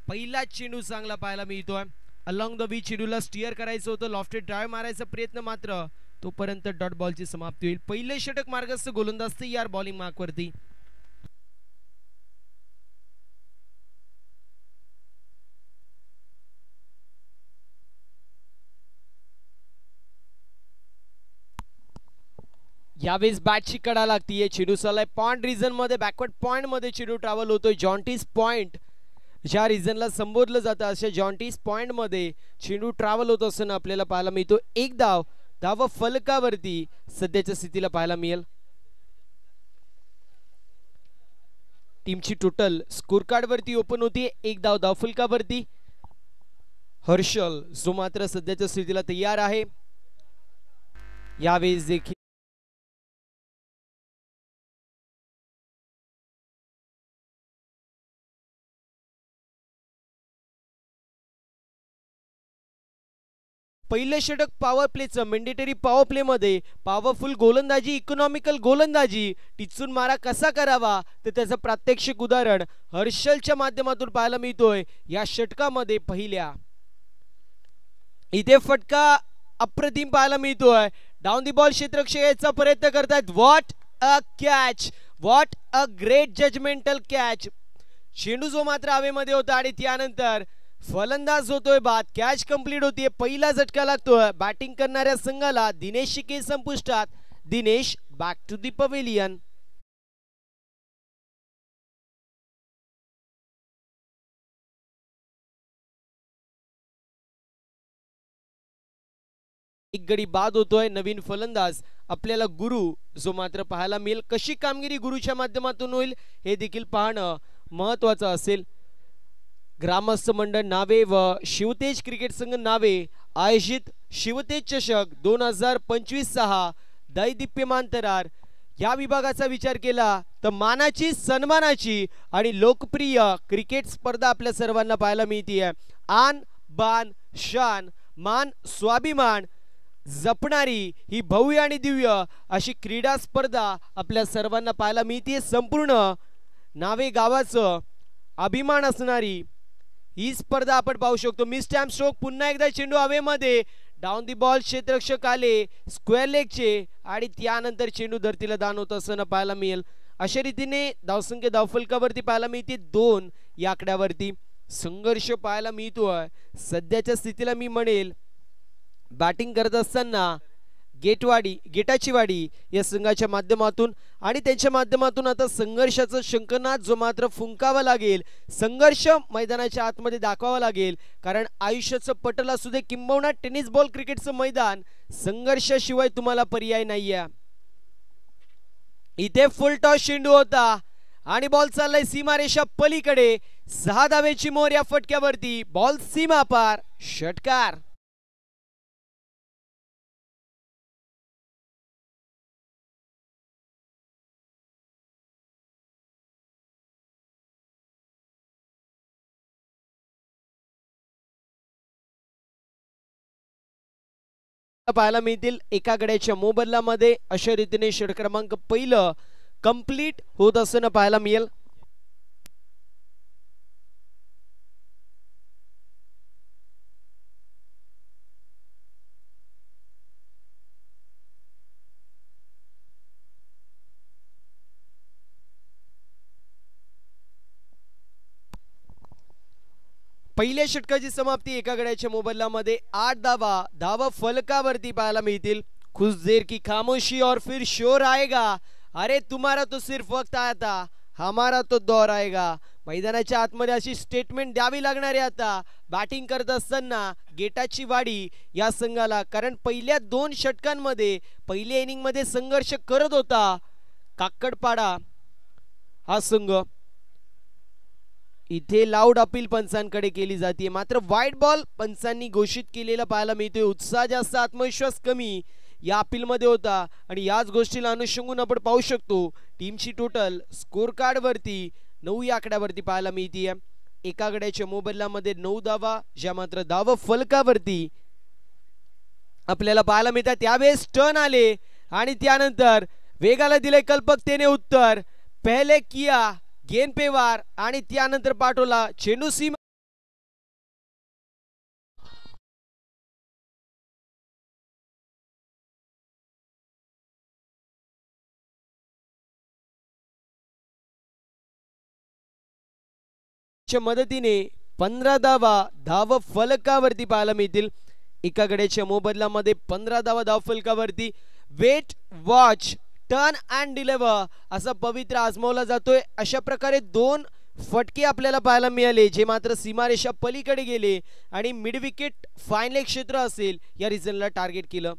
पहिला चेंडू चांगला पाहायला मिळतोय. अलॉंग द बीच चेंडूला स्टिअर करायचं होतं, लॉफ्टेड ड्राइव्ह मारायचा प्रयत्न, मात्र तोपर्यंत डॉट बॉलची समाप्ती होईल. पहिले षटक मार्गस्थ गोलंदाज तयार बॉलिंग मार्कवरती. यावेळेस बॅटची कडा लागतीये. चेंडू चाललाय पॉइंट रिजन मध्ये, बॅकवर्ड पॉइंट मध्ये चेंडू ट्रॅव्हल होतोय. जॉन्टीस पॉइंट ज्या रिजनला संबोधलं जातं अशा जॉन्टीस पॉइंट मध्ये चेंडू ट्रॅव्हल होत असताना आपल्याला पाहायला मिळतो. एक धाव फलकावरती सध्याच्या स्थितीला पाहायला मिळेल. टीमची टोटल स्कोर कार्ड वरती ओपन होती. एक धाव फलकावरती. हर्षल जो मात्र सध्याच्या स्थितीला तयार आहे. यावेळेस देखील पहिले षटक पॉवर प्लेचं मेंडेटरी पॉवर प्ले मध्ये पॉवरफुल गोलंदाजी, इकॉनॉमिकल गोलंदाजी, टिचून मारा कसा करावा तर त्याचं प्रात्यक्षिक उदाहरण हर्षलच्या माध्यमातून पाहायला मिळतोय या षटकामध्ये. पहिल्या इथे फटका अप्रतिम पाहायला मिळतोय. डाऊन दी बॉल क्षेत्ररक्षक यायचा प्रयत्न करतायत. What a catch, what a great judgemental catch. चेंडू जो मात्र हवेमध्ये होता आणि त्यानंतर फलंदाज होतोय बाद. कॅच कंप्लीट होतीये. पहिला झटका लागतोय बॅटिंग करणाऱ्या संघाला. दिनेशची केस संपुष्टात. Dinesh back to the pavilion. एक गडी बाद होतोय. नवीन फलंदाज आपल्याला गुरु जो मात्र पाहायला मिळेल. कशी कामगिरी गुरुच्या माध्यमातून होईल हे देखील पाहणं महत्वाचं असेल. ग्रामस्थ मंडळ नावे व शिवतेज क्रिकेट संघ नावे आयोजित शिवतेज चषक 2025-6 दैदिप्यमान तरार या विभागाचा विचार केला तर मानाची, सन्मानाची आणि लोकप्रिय क्रिकेट स्पर्धा आपल्या सर्वांना पाहायला मिळते. आन बान शान मान स्वाभिमान जपणारी ही भव्य आणि दिव्य अशी क्रीडा स्पर्धा आपल्या सर्वांना पाहायला मिळते. संपूर्ण नावे गावाचं अभिमान असणारी ही स्पर्धा आपण पाहू शकतो. मिस टाइम स्ट्रोक, पुन्हा एकदा चेंडू हवेमध्ये. डाऊन दी बॉल क्षेत्ररक्षक आले स्क्वेअर लेगचे आणि त्यानंतर चेंडू धरतीला दान होत असताना पाहायला मिळेल. अशा रीतीने धावसंख्या धावफलकावरती पाहायला मिळते 2 या आकड्यावरती. संघर्ष पाहायला मिळतोय सध्याच्या स्थितीला. मी म्हणेल बॅटिंग करत असताना गेटाची वाडी या संघाच्या माध्यमातून आणि त्यांच्या माध्यमातून आता संघर्षाचं शंखनाद जो मात्र फुंकावा लागेल. संघर्ष मैदानाच्या आतमध्ये दाखवावा लागेल कारण आयुष्याचं पटल असू दे किंबहुना टेनिस बॉल क्रिकेटचं मैदान, संघर्षाशिवाय तुम्हाला पर्याय नाहीये. इथे फुल टॉस चेंडू होता आणि बॉल चाललाय सीमारेषा पलीकडे. 6 धावेची मोर या फटक्यावरती. बॉल सीमा पार, षटकार. पाहायला मिळतील एका गड्याच्या मोबदल्यामध्ये. अशा रीतीने षटक क्रमांक पहिलं कंप्लीट होत असताना पाहायला मिळेल. पहिल्या षटकाची समाप्ती एका गड्याच्या मोबदल्यामध्ये. 8 धावा फलकावरती पाहायला मिळतील. कुछ देर की खामोशी और फिर शोर आएगा. अरे तुम्हारा तो सिर्फ वक्त आया था, हमारा तो दौर आएगा. मैदानाच्या आतमध्ये अशी स्टेटमेंट द्यावी लागणार आहे आता बॅटिंग करत असताना गेटाची वाडी या संघाला. कारण पहिल्या 2 षटकांमध्ये पहिल्या इनिंग मध्ये संघर्ष करत होता काक्कडपाडा हा संघ. इथे लाऊड अपील पंचांकडे केली जाते. मात्र वाईट बॉल पंचांनी घोषित केलेला पाहायला मिळतोय. उत्साह जास्त, आत्मविश्वास कमी या अपील मध्ये होता आणि याच गोष्टीला अनुषंगून आपण पाहू शकतो टीमची टोटल स्कोर कार्ड वरती 9 या आकड्यावरती पाहायला मिळते. एका गड्याच्या मोबदल्यामध्ये 9 धावा ज्या मात्र धाव फलकावरती आपल्याला पाहायला मिळतात. त्यावेळेस टर्न आले आणि त्यानंतर वेगाला दिले कल्पकतेने उत्तर. पहिले किया गेंद पे वार आणि त्यानंतर पाठवला चेंडू सीमा मदतीने 15 धाव फलकावरती पाहायला मिळतील. एका गड्याच्या मोबदल्यामध्ये 15 धाव फलकावरती. Wait watch turn and deliver असा पवित्र आजमावला जातोय. अशा प्रकारे 2 फटके आपल्याला पाहायला मिळाले जे मात्र सीमारेषा पलीकडे गेले आणि मिड विकेट फायनल क्षेत्र असेल या रिजनला टार्गेट केलं.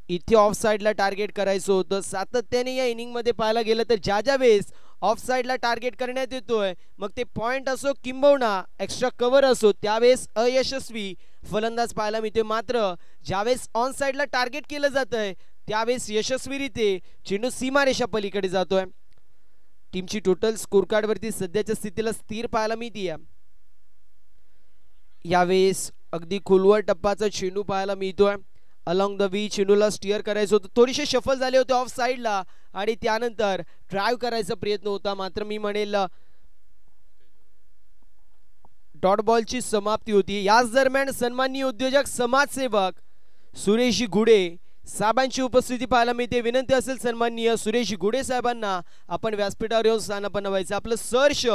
इथे ऑफ साइडला टार्गेट करायचं होतं. सातत्याने या इनिंग मध्ये पाहायला गेलं तर ज्या वेळेस ऑफ साइडला टार्गेट करण्यात येतोय मग ते पॉइंट असो किंबहुना एक्स्ट्रा कव्हर असो त्यावेळेस अयशस्वी फलंदाज पाहायला मिळते. मात्र ज्यावेळेस ऑन साइडला टार्गेट केलं जातंय त्यावेळेस यशस्वीरित्या चेंडू सीमारेषा पलीकडे जातोय. टीमची टोटल स्कोर कार्ड वरती सध्याच्या स्थितीला स्थिर पाहायला मिळते. यावेळेस अगदी खोलवर टप्पाचा चेंडू पाहायला मिळतोय. अलॉंग द वी चेंडूला स्टिअर करायचं होतं. थोडेसे शफल झाले होते ऑफ साइडला आणि त्यानंतर ड्राइव्ह करायचा प्रयत्न होता. मात्र मी म्हणेल डॉट बॉलची समाप्ती होती. याच दरम्यान सन्माननीय उद्योजक समाजसेवक सुरेश घुडे साहेबांची उपस्थिती पाहायला मिळते. विनंती असेल सन्माननीय सुरेश घुडे साहेबांना आपण व्यासपीठावर येऊन स्थानापन्न व्हायचं. आपलं सहर्ष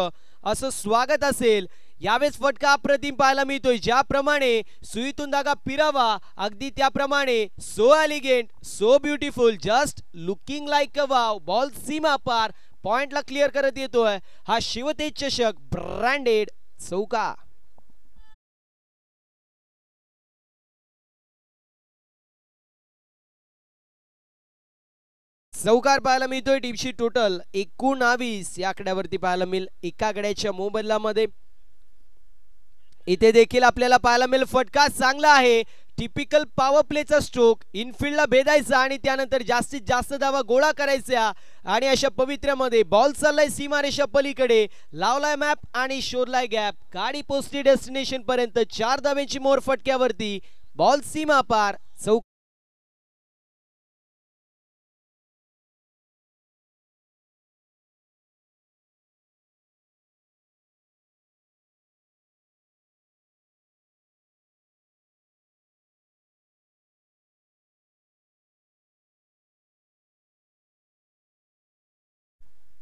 असं स्वागत असेल. यावेळेस फटका अप्रतिम पाहायला मिळतोय. ज्याप्रमाणे सुईतून धागा फिरावा अगदी त्याप्रमाणे so elegant so beautiful just looking like a wow ball सीमा पार पॉइंटला क्लिअर करत येतोय. हा शिवतेज चषक ब्रँडेड चौका. चौकार पाहायला मिळतोय. टीमची टोटल 19 या आकड्यावरती पाहायला मिळेल. एका आकड्याच्या मोबदल्यामध्ये इथे देखील आपल्याला पाहायला मिळेल फटका चांगला आहे. टिपिकल पॉवर प्लेचा स्ट्रोक इनफिल्डला भेदायचा आणि त्यानंतर जास्तीत जास्त धावा गोळा करायचा आणि अशा पवित्र्यामध्ये बॉल चाललाय सीमारेषा पलीकडे लावलाय मॅप आणि शोधलाय गॅप. गाडी पोहोचली डेस्टिनेशन पर्यंत 4 धाव्यांची मोर फटक्यावरती बॉल सीमा पार चौक.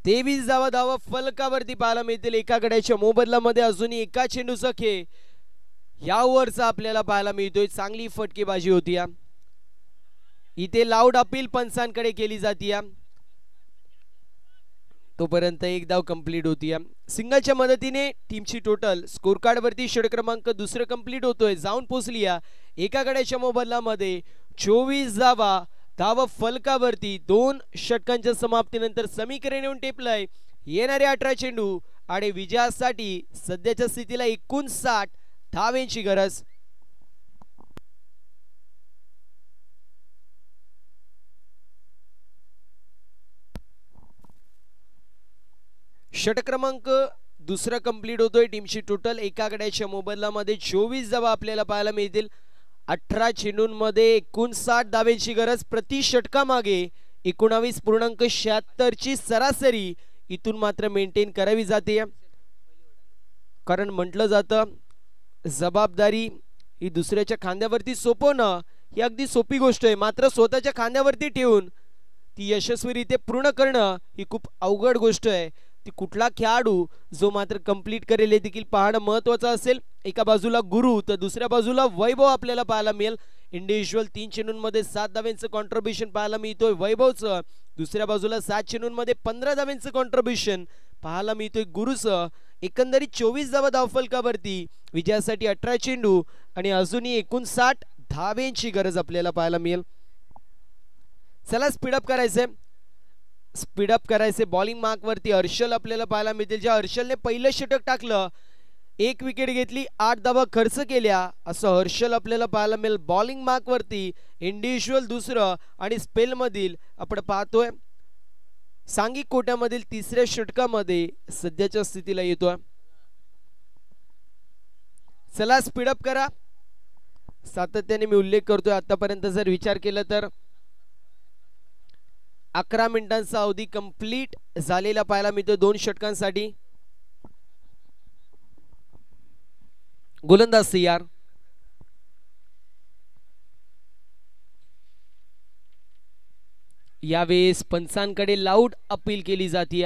तेवीस धावा फलकावरती पाहायला मिळतील. एका गड्याच्या मोबदल्यामध्ये अजूनही एका चेंडूचा खेळ या ओव्हरचा आपल्याला पाहायला मिळतोय. चांगली फटकेबाजी होती. इथे लाऊड अपील पंचांकडे केली जाते. तोपर्यंत एक धाव कंप्लीट होती. सिंगलच्या मदतीने टीमची टोटल स्कोर कार्ड वरती षटक क्रमांक 2 कंप्लीट होतोय. जाऊन पोहोचली एका गड्याच्या मोबदल्यामध्ये 24 धावा फलकावरती. 2 षटकांच्या समाप्तीनंतर समीकरण येऊन टेपलंय. येणारे 18 चेंडू आणि विजयासाठी सध्याच्या स्थितीला 59 धावांची गरज. षटक क्रमांक 2 कंप्लीट होतोय. टीमची टोटल एका गड्याच्या मोबदल्यामध्ये 24 धावा आपल्याला पाहायला मिळतील. 18 चेंडूंमध्ये 59 धावांची गरज. प्रति षटकामागे 19.76 ची सरासरी इथून मात्र मेंटेन करावी जाते. कारण म्हटलं जातं जबाबदारी ही दुसऱ्याच्या खांद्यावरती सोपवणं ही अगदी सोपी गोष्ट आहे. मात्र स्वतःच्या खांद्यावरती ठेवून ती यशस्वीरित्या पूर्ण करणं ही खूप अवघड गोष्ट आहे. ती कुठला खेळाडू जो मात्र कंप्लीट करेल हे देखील पाहणं महत्त्वाचं असेल. एका बाजूला गुरु तर दुसऱ्या बाजूला वैभव आपल्याला पाहायला मिळेल. इंडिव्हिज्युअल 3 चेंडूंमध्ये 7 धावांचं कॉन्ट्रीब्युशन पाहायला मिळतोय वैभवचं. दुसऱ्या बाजूला 7 चेंडूंमध्ये 15 धावांचं कॉन्ट्रीब्युशन पाहायला मिळतोय गुरुचं. एकंदरीत 24 धावा धावफलकावरती. विजयासाठी 18 चेंडू आणि अजूनही 59 धावांची गरज आपल्याला पाहायला मिळेल. चला स्पीडअप करायचे. बॉलिंग मार्क वरती हर्षल आपल्याला पाहायला मिळतील. ज्या हर्षलने पहिलं षटक टाकलं 1 विकेट घेतली 8 धावा खर्च केल्या असं हर्षल आपल्याला पाहायला मिळेल. बॉलिंग मार्क वरती इंडिव्हिज्युअल 2 आणि स्पेल मधील आपण पाहतोय सांघिक कोट्यामधील 3ऱ्या षटकामध्ये सध्याच्या स्थितीला येतोय. चला स्पीडअप करा. सातत्याने मी उल्लेख करतोय आतापर्यंत जर विचार केला तर 11 मिनिटांचा अवधी कंप्लीट झालेला पाहायला मिळतो 2 षटकांसाठी. गोलंदाज तयार. यावेळेस पंचांकडे लाऊड अपील केली जाते.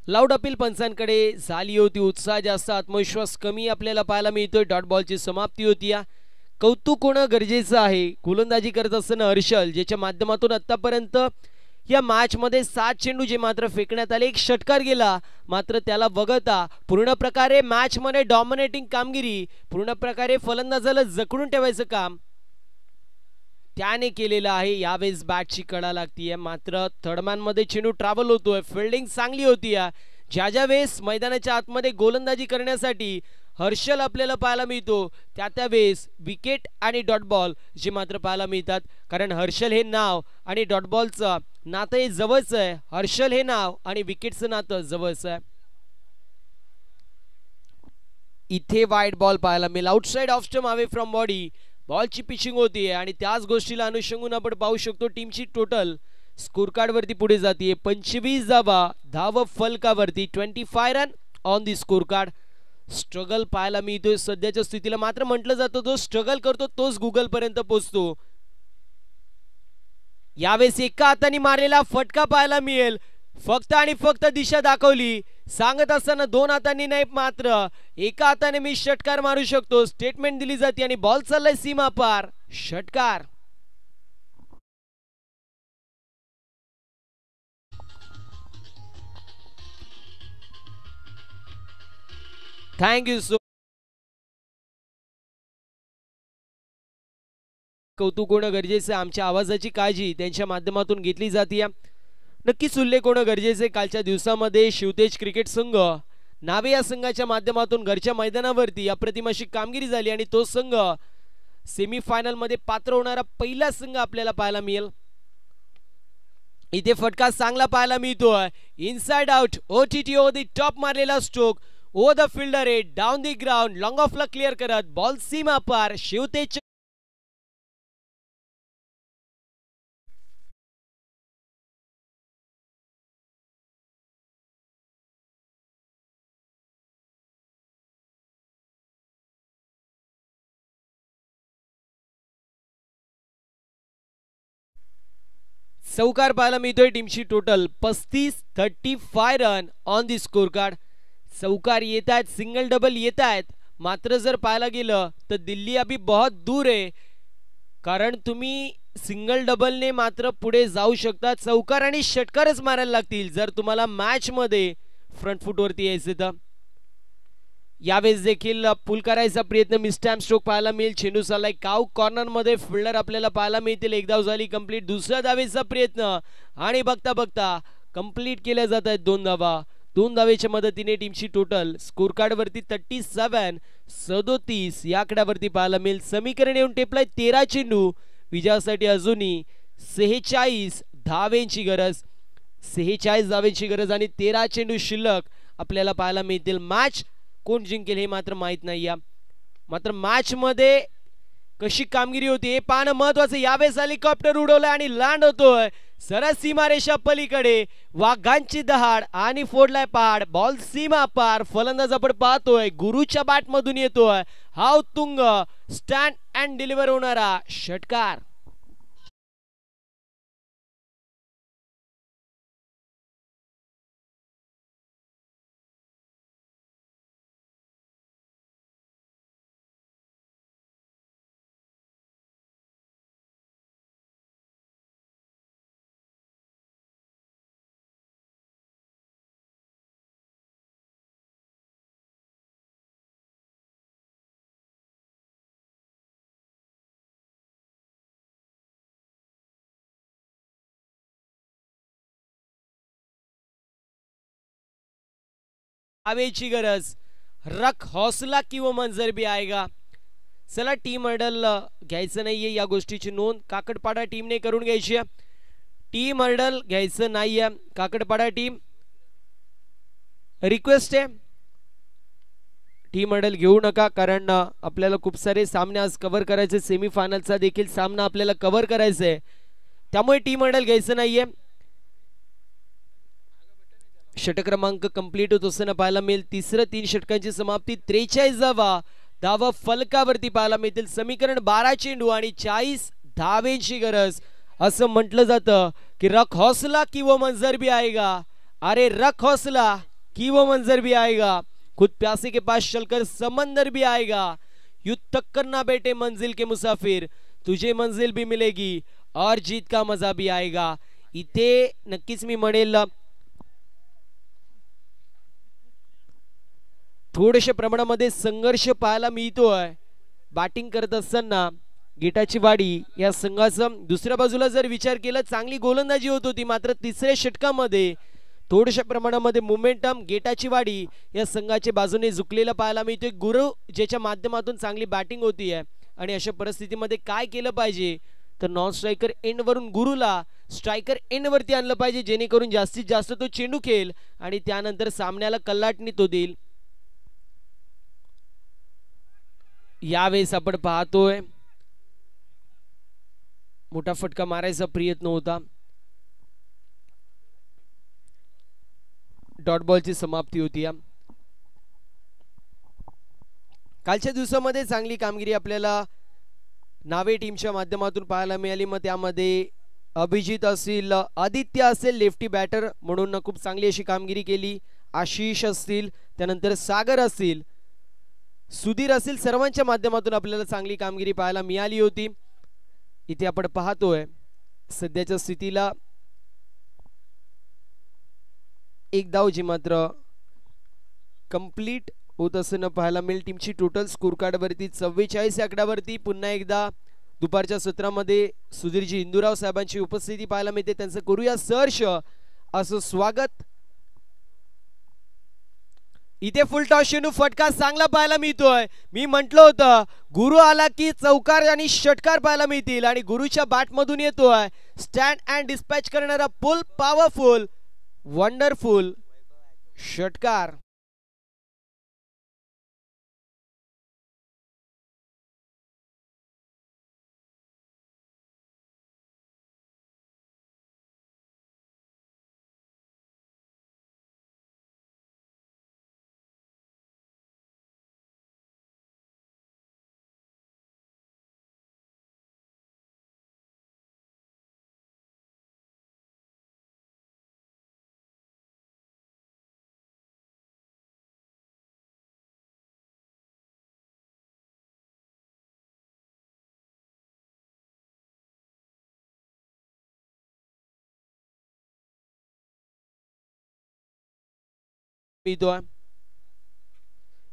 लाऊड अपील पंचांकडे झाली होती. उत्साह जास्त आत्मविश्वास कमी आपल्याला पाहायला मिळतोय. डॉट बॉलची समाप्ती होती. कौतुक होणं गरजेचं आहे. गोलंदाजी करत असताना हर्षल, ज्याच्या माध्यमातून आतापर्यंत या मॅच मध्ये 7 चेंडू जे मात्र फेकण्यात आले, एक षटकार गेला, मात्र त्याला वगळता पूर्ण प्रकारे मॅच मध्ये डॉमिनेटिंग कामगिरी, पूर्ण प्रकारे फलंदाजाला जखडून ठेवायचं काम त्याने केलेलं आहे. यावेळेस बॅटची कडा लागतीये, मात्र थर्डमॅन मध्ये चेंडू ट्रॅव्हल होतोय. फिल्डिंग चांगली होती. ज्या वेळेस मैदानाच्या आतमध्ये गोलंदाजी करण्यासाठी हर्षल आपल्याला पाहायला मिळतो, त्यावेळेस विकेट आणि डॉट बॉल जे मात्र पाहायला मिळतात. कारण हर्षल हे नाव आणि डॉट बॉलचं नातं हे जवळच आहे. हर्षल हे नाव आणि विकेटचं नातं जवळच आहे. इथे वाईड बॉल पाहायला मिळेल. Outside off stump away from body बॉलची पिचिंग होतीये आणि त्याच गोष्टीला अनुषंगून आपण पाहू शकतो टीमची टोटल स्कोर कार्ड वरती पुढे जातीये. 25 धाव फलकावरती, 25 run on the score card. Struggle पाहायला मिळतोय सध्याच्या स्थितीला. मात्र म्हटलं जातं जो स्ट्रगल करतो तोच गुगल पर्यंत पोहोचतो. यावेळेस एका हाताने मारलेला फटका पाहायला मिळेल. फक्त आणि फक्त दिशा दाखवली, सांगत असताना 2 हातांनी नाही, मात्र एका हाताने मी षटकार मारू शकतो स्टेटमेंट दिली जाते आणि बॉल चाललाय सीमा पार. षटकार. Thank you so. कौतुक होणं गरजेचं आहे. आमच्या आवाजाची काळजी त्यांच्या माध्यमातून घेतली जाते. नक्कीच उल्लेख होणं गरजेचे. कालच्या दिवसामध्ये शिवतेज क्रिकेट संघ नावे या संघाच्या माध्यमातून घरच्या मैदानावरती अप्रतिम अशी कामगिरी झाली आणि तो संघ सेमीफायनल मध्ये पात्र होणारा पहिला संघ आपल्याला पाहायला मिळेल. इथे फटका चांगला पाहायला मिळतोय. Inside out, OTT over the top मारलेला stroke, over the fielder head, down the ground, long ऑफला क्लिअर करत बॉल सीमा पार. शिवतेज चौकार पाहायला मिळतोय. टीमची total 35 run on the scorecard. चौकार येत आहेत, सिंगल डबल येत आहेत, मात्र जर पाहायला गेलं तर दिल्ली अभी बहुत दूर आहे. कारण तुम्ही सिंगल डबलने मात्र पुढे जाऊ शकता. चौकार आणि षटकारच मारायला लागतील जर तुम्हाला मॅच मध्ये फ्रंट फुट वरती यायचे तर. यावेळेस देखील पुल करायचा प्रयत्न, मिसटॅम्प स्ट्रोक पाहायला मिळेल. चेंडू चाललाय काव कॉर्नर मध्ये, फिल्डर आपल्याला पाहायला मिळतील. एक धाव झाली कंप्लीट. दुसऱ्या धावेचा प्रयत्न आणि बघता बघता कंप्लीट केल्या जात आहेत 2 धावा. 2 धावेच्या मदतीने टीमची टोटल स्कोर कार्ड वरती 37 या आकड्यावरती पाहायला मिळेल. समीकरण येऊन टेपलाय 13 चेंडू. विजयासाठी अजूनही 46 धावेंची गरज. 46 धावेंची गरज आणि 13 चेंडू शिल्लक आपल्याला पाहायला मिळतील. मॅच कोण जिंकेल हे मात्र माहित नाही. मात्र मॅच मध्ये कशी कामगिरी होती हे पाहणं महत्वाचं. यावेळेस हेलिकॉप्टर उडवलाय आणि लँड होतोय सरळ सीमारेषा पलीकडे. वाघांची दहाड आणि फोडलाय पाड. बॉल सीमा पार. फलंदाज आपण पाहतोय गुरुच्या बॅट मधून येतोय. हा उत्तुंग स्टँड अँड डिलिव्हर होणारा षटकार. आवेची गरज. रख हौसला की वो मंजर भी आएगा. चला टीम हर्डल घ्यायचं नाहीये, या गोष्टीची नोंद काकडपाडा टीमने करून घ्यायची. टीम हर्डल घ्यायचं नाहीये काकडपाडा टीम. रिक्वेस्ट आहे टीम हर्डल घेऊ नका, कारण आपल्याला खूप सारे सामने आज कव्हर करायचे. सेमीफायनलचा देखील सामना आपल्याला कव्हर करायचा आहे, त्यामुळे टीम हर्डल घ्यायचं नाहीये. षटक क्रमांक कंप्लीट होत असताना पाहायला मिळेल. तिसरं 3 षटकांची समाप्ती. 43 धावा फलकावरती पाहायला मिळतील. समीकरण 12 चेंडू आणि 40 धावेंची गरज. असं म्हटलं जातं की रख हौसला की वो मंजर भी आएगा. अरे रख हौसला की वो मंजर भी आएगा. खुद प्यासे के पास चलकर समंदर भी आएगा. यूं तक कर ना बैठे मंजिल के मुसाफिर, तुझे मंजिल भी मिलेगी और जीत का मजा भी आएगा. इथे नक्कीच मी म्हणेल थोडेसे प्रमाणामध्ये संघर्ष पाहायला मिळतोय. बॅटिंग करत असताना गेटाची वाडी या संघाचा दुसऱ्या बाजूला जर विचार केला चांगली गोलंदाजी होत होती, मात्र तिसऱ्या षटकामध्ये थोड्याशा प्रमाणामध्ये मोमेंटम गेटाची वाडी या संघाच्या बाजूने झुकलेला पाहायला मिळतोय. गुरु ज्याच्या माध्यमातून चांगली बॅटिंग होती आहे आणि अशा परिस्थितीमध्ये काय केलं पाहिजे तर नॉन स्ट्रायकर एंड वरून गुरुला स्ट्रायकर एंड वरती आणलं पाहिजे, जेणेकरून जास्तीत जास्त तो चेंडू खेळ आणि त्यानंतर सामन्याला कल्लाटणी तो देईल. यावेळेस आपण पाहतोय मोठा फटका मारायचा प्रयत्न होता. डॉट बॉलची समाप्ती होती. कालच्या दिवसामध्ये चांगली कामगिरी आपल्याला नावे टीमच्या माध्यमातून पाहायला मिळाली. मग त्यामध्ये अभिजित असेल, आदित्य असेल लेफ्टी बॅटर म्हणून खूप चांगली अशी कामगिरी केली. आशिष असतील, त्यानंतर सागर असतील, सुधीर असेल, सर्वांच्या माध्यमातून आपल्याला चांगली कामगिरी पाहायला मिळाली होती. इथे आपण पाहतोय सध्याच्या स्थितीला एक धाव जी मात्र कंप्लीट होत असताना पाहायला मिळेल. टीमची टोटल स्कोर कार्ड वरती 44 आकड्यावरती पुन्हा एकदा दुपारच्या सत्रामध्ये सुधीरजी इंदुराव साहेबांची उपस्थिती पाहायला मिळते. त्यांचं करूया सहर्ष असं स्वागत. इथे फुल टॉस चेंडू फटका चांगला पाहायला मिळतोय. मी म्हटलं होतं गुरु आला की चौकार आणि षटकार पाहायला मिळतील आणि गुरुच्या बॅट मधून येतोय स्टँड अँड डिस्पॅच करणारा फुल पॉवरफुल वंडरफुल षटकार.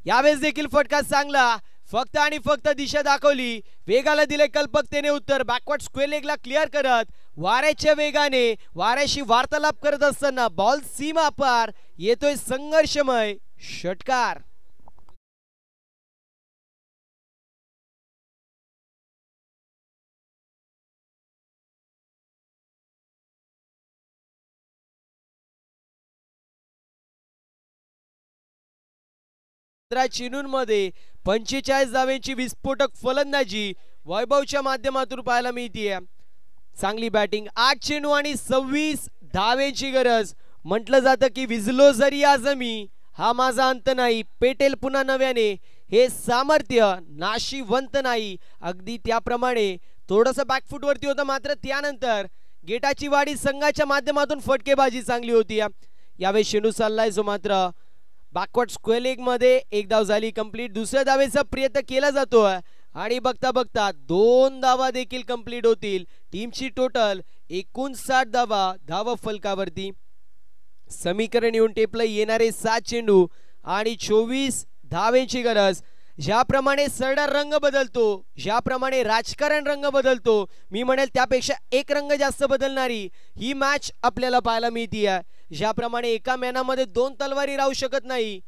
यावेळेस देखील फटका चांगला, फक्त आणि फक्त दिशा दाखवली, वेगाला दिले कल्पकतेने उत्तर. बॅकवर्ड स्क्वेअर लेगला क्लिअर करत वाऱ्याच्या वेगाने वाऱ्याशी वार्तालाप करत असताना बॉल सीमा पार येतोय संघर्षमय षटकार. चेंडूंमध्ये 45 धावांची विस्फोटक फलंदाजी वैभवच्या माध्यमातून पाहायला मिळते. चांगली बॅटिंग, 8 चेंडू आणि 26 धावांची गरज. म्हटलं जातं की विझलो जरी आज मी, हा माझा अंत नाही, पेटेल पुन्हा नव्याने, हे सामर्थ्य नाशिवंत नाही. अगदी त्याप्रमाणे थोडंसं बॅकफुट वरती होतं, मात्र त्यानंतर गेटाची वाडी संघाच्या माध्यमातून फटकेबाजी चांगली होती. यावेळी चेंडू चाललाय जो मात्र बॅकवर्ड स्क्वेअर लेग मध्ये एक धाव झाली कंप्लीट. दुसऱ्या धावेचा प्रयत्न केला जातोय आणि बघता बघता 2 धावा देखील कंप्लीट होतील. टीमची टोटल 59 धावा धाव फलकावरती. समीकरण येऊन टेपला येणारे 7 चेंडू आणि 24 धावेची गरज. ज्याप्रमाणे सरदार रंग बदलतो, ज्याप्रमाणे राजकारण रंग बदलतो, मी म्हणेल त्यापेक्षा एक रंग जास्त बदलणारी ही मॅच आपल्याला पाहायला मिळते. ज्याप्रमाणे एका मॅनामध्ये 2 तलवारी राहू शकत नाही,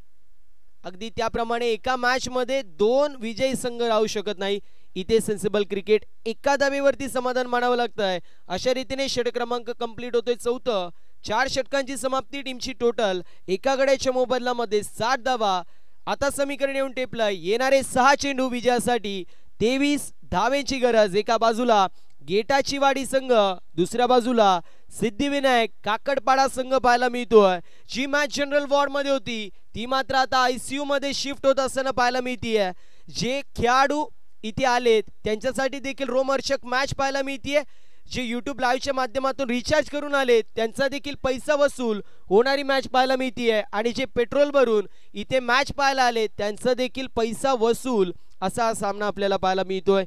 अगदी त्याप्रमाणे एका मॅच मध्ये 2 विजयी संघ राहू शकत नाही. इथे सेन्सिबल क्रिकेट एका धावेवरती समाधान मानावं लागतंय. अशा रीतीने षटक क्रमांक कंप्लीट होतोय 4. 4 षटकांची समाप्ती. टीमची टोटल एका गड्याच्या मोबदल्यामध्ये 7 धावा. आता समीकरण येऊन टेपला येणारे 6 चेंडू विजयासाठी 23 धावेची गरज. एका बाजूला गेटाची वाडी संघ, दुसऱ्या बाजूला सिद्धिविनायक काकडपाडा संघ पाहायला मिळतोय. जी मॅच जनरल वॉर्ड मध्ये होती ती मात्र आता ICU मध्ये शिफ्ट होत असताना पाहायला मिळतीये. जे खेळाडू इथे आलेत त्यांच्यासाठी देखील रोमहर्षक मॅच पाहायला मिळतीये. जे YouTube लाईव्हच्या माध्यमातून रिचार्ज करून आलेत त्यांचा देखील पैसा वसूल होणारी मॅच पाहायला मिळतीये आणि जे पेट्रोल भरून इथे मॅच पाहायला आलेत त्यांचा देखील पैसा वसूल असा हा सामना आपल्याला पाहायला मिळतोय.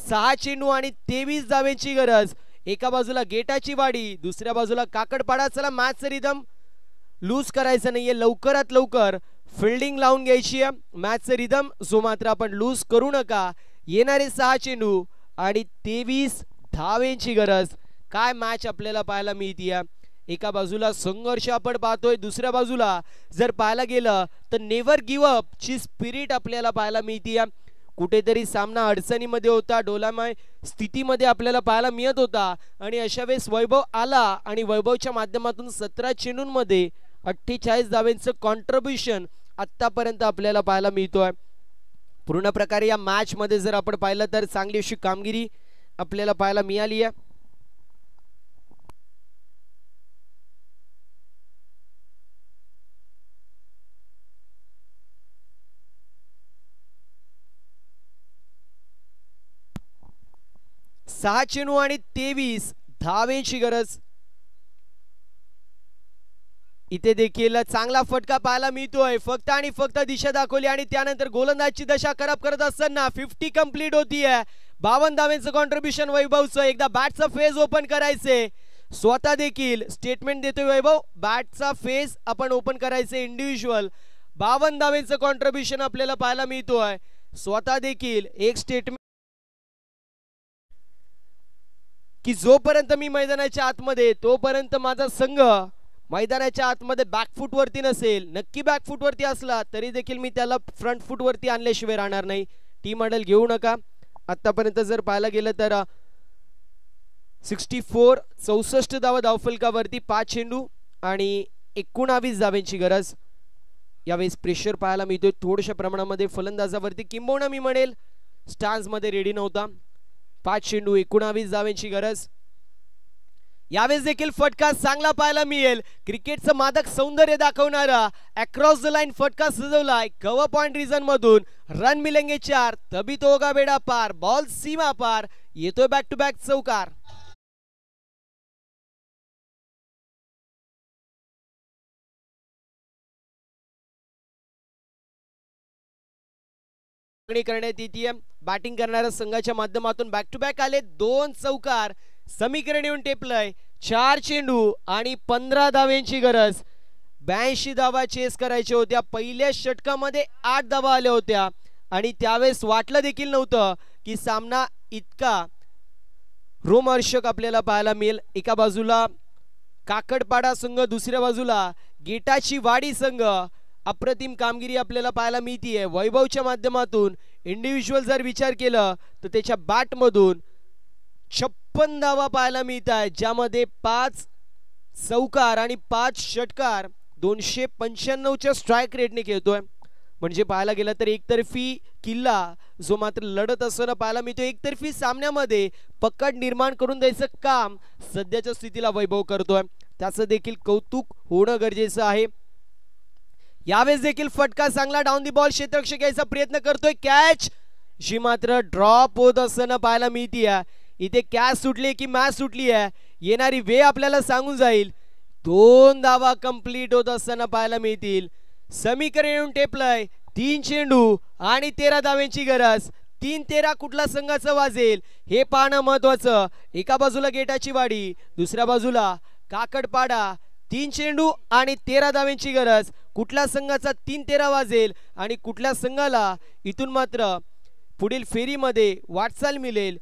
6 चेंडू आणि 23 धावांची गरज. एका बाजूला गेटाची वाडी, दुसऱ्या बाजूला काकडपाडा. चला मॅचचा रिदम लूज करायचं नाहीये, लवकरात लवकर फिल्डिंग लावून घ्यायची आहे. मॅचचा रिदम जो मात्र आपण लूज करू नका. येणारे 6 चेंडू आणि 23 धावांची गरज. काय मॅच आपल्याला पाहायला मिळतीये. एका बाजूला संघर्ष आपण पाहतोय, दुसऱ्या बाजूला जर पाहायला गेलं तर नेव्हर गिव्ह अप ची स्पिरिट आपल्याला पाहायला मिळतीये. कुठेतरी सामना अडचणीमध्ये होता, डोलामय स्थितीमध्ये आपल्याला पाहायला मिळत होता आणि अशा वेळेस वैभव आला आणि वैभवच्या माध्यमातून 17 चेंडूंमध्ये 48 धावांचं कॉन्ट्रीब्युशन आतापर्यंत आपल्याला पाहायला मिळतोय. पूर्ण प्रकारे या मॅच मध्ये जर आपण पाहिलं तर चांगली अशी कामगिरी आपल्याला पाहायला मिळाली आहे. सहा चेंडू आणि 23 धावेची गरज. इथे देखील चांगला फटका पाहायला मिळतोय. फक्त आणि फक्त दिशा दाखवली आणि त्यानंतर गोलंदाजची दशा खराब करत असताना 50 कंप्लीट होतीये. 52 धावांचं कॉन्ट्रीब्युशन वैभवचं. एकदा बॅटचा फेज ओपन करायचे. स्वतः देखील स्टेटमेंट देतोय वैभव, बॅटचा फेज आपण ओपन करायचे इंडिव्हिज्युअल. 52 धावांचं कॉन्ट्रीब्युशन आपल्याला पाहायला मिळतोय. स्वतः देखील एक स्टेटमेंट की जोपर्यंत मी मैदानाच्या आतमध्ये तोपर्यंत माझा संघ मैदानाच्या आतमध्ये बॅकफूट वरती नसेल. नक्की बॅकफूट वरती असला तरी देखील मी त्याला फ्रंट फूट वरती आणल्याशिवाय राहणार नाही. टीम मॉडेल घेऊ नका. आतापर्यंत जर पाहायला गेलं तर 64 धावा धावफलकावरती, 5 चेंडू आणि 19 धावांची गरज. यावेळेस प्रेशर पाहायला मिळतोय थोड्याशा प्रमाणामध्ये फलंदाजावरती, किंबहुना मी म्हणेल स्टान्स मध्ये रेडी नव्हता. 5 चेंडू 19 धावांची गरज. यावेळेस देखील फटका चांगला पाहायला मिळेल. क्रिकेटचं मादक सौंदर्य दाखवणारा अक्रॉस द लाईन फटका सजवलाय कव्हर पॉइंट रिजन मधून. रन मिलेंगे 4, तभी तो होगा बेड़ा पार. बॉल सीमा पार. येतोय बॅक टू बॅक चौकार. करण्यात येते. बॅटिंग करणाऱ्या संघाच्या माध्यमातून बॅक टू बॅक आले 2 चौकार. समीकरण येऊन टेपलंय. 4 चेंडू आणि 15 धावांची गरज. 82 धावा चेस करायच्या होत्या. पहिल्या षटकामध्ये 8 धावा आल्या होत्या आणि त्यावेळेस वाटलं देखील नव्हतं की सामना इतका रोमहर्षक आपल्याला पाहायला मिळेल. एका बाजूला काकडपाडा संघ, दुसऱ्या बाजूला गेटाची वाडी संघ. अप्रतिम कामगिरी आपल्याला पाहायला मिळतीये वैभवच्या माध्यमातून. इंडिव्हिज्युअल जर विचार केलं तर त्याच्या बॅट मधून 56 धावा पाहायला मिळत आहेत, ज्यामध्ये 5 चौकार आणि 5 षटकार. 295च्या स्ट्राईक रेटने खेळतोय. म्हणजे पाहायला गेलं तर एकतर्फी किल्ला जो मात्र लढत असताना पाहायला मिळतो. एकतर्फी सामन्यामध्ये पकड निर्माण करून द्यायचं काम सध्याच्या स्थितीला वैभव करतोय. त्याचं देखील कौतुक होणं गरजेचं आहे. यावेळेस देखील फटका चांगला डाऊन दी बॉल क्षेत्ररक्षक घ्यायचा प्रयत्न करतोय. कॅच जी मात्र ड्रॉप होत असताना पाहायला मिळतीये. इथे कॅच सुटली की मॅच सुटली आहे येणारी वेळ आपल्याला सांगून जाईल. 2 धावा कंप्लीट होत असताना पाहायला मिळतील. समीकरण येऊन टेपलंय. 3 चेंडू आणि 13 धावांची गरज. 3-13 कुठल्या संघाचं वाजेल हे पाहणं महत्वाचं. एका बाजूला गेटाची वाडी, दुसऱ्या बाजूला काकडपाडा. 3 चेंडू आणि 13 धावांची गरज. कुठल्या संघाचा 3-13 वाजेल आणि कुठल्या संघाला इथून मात्र पुढील फेरीमध्ये वाटचाल मिळेल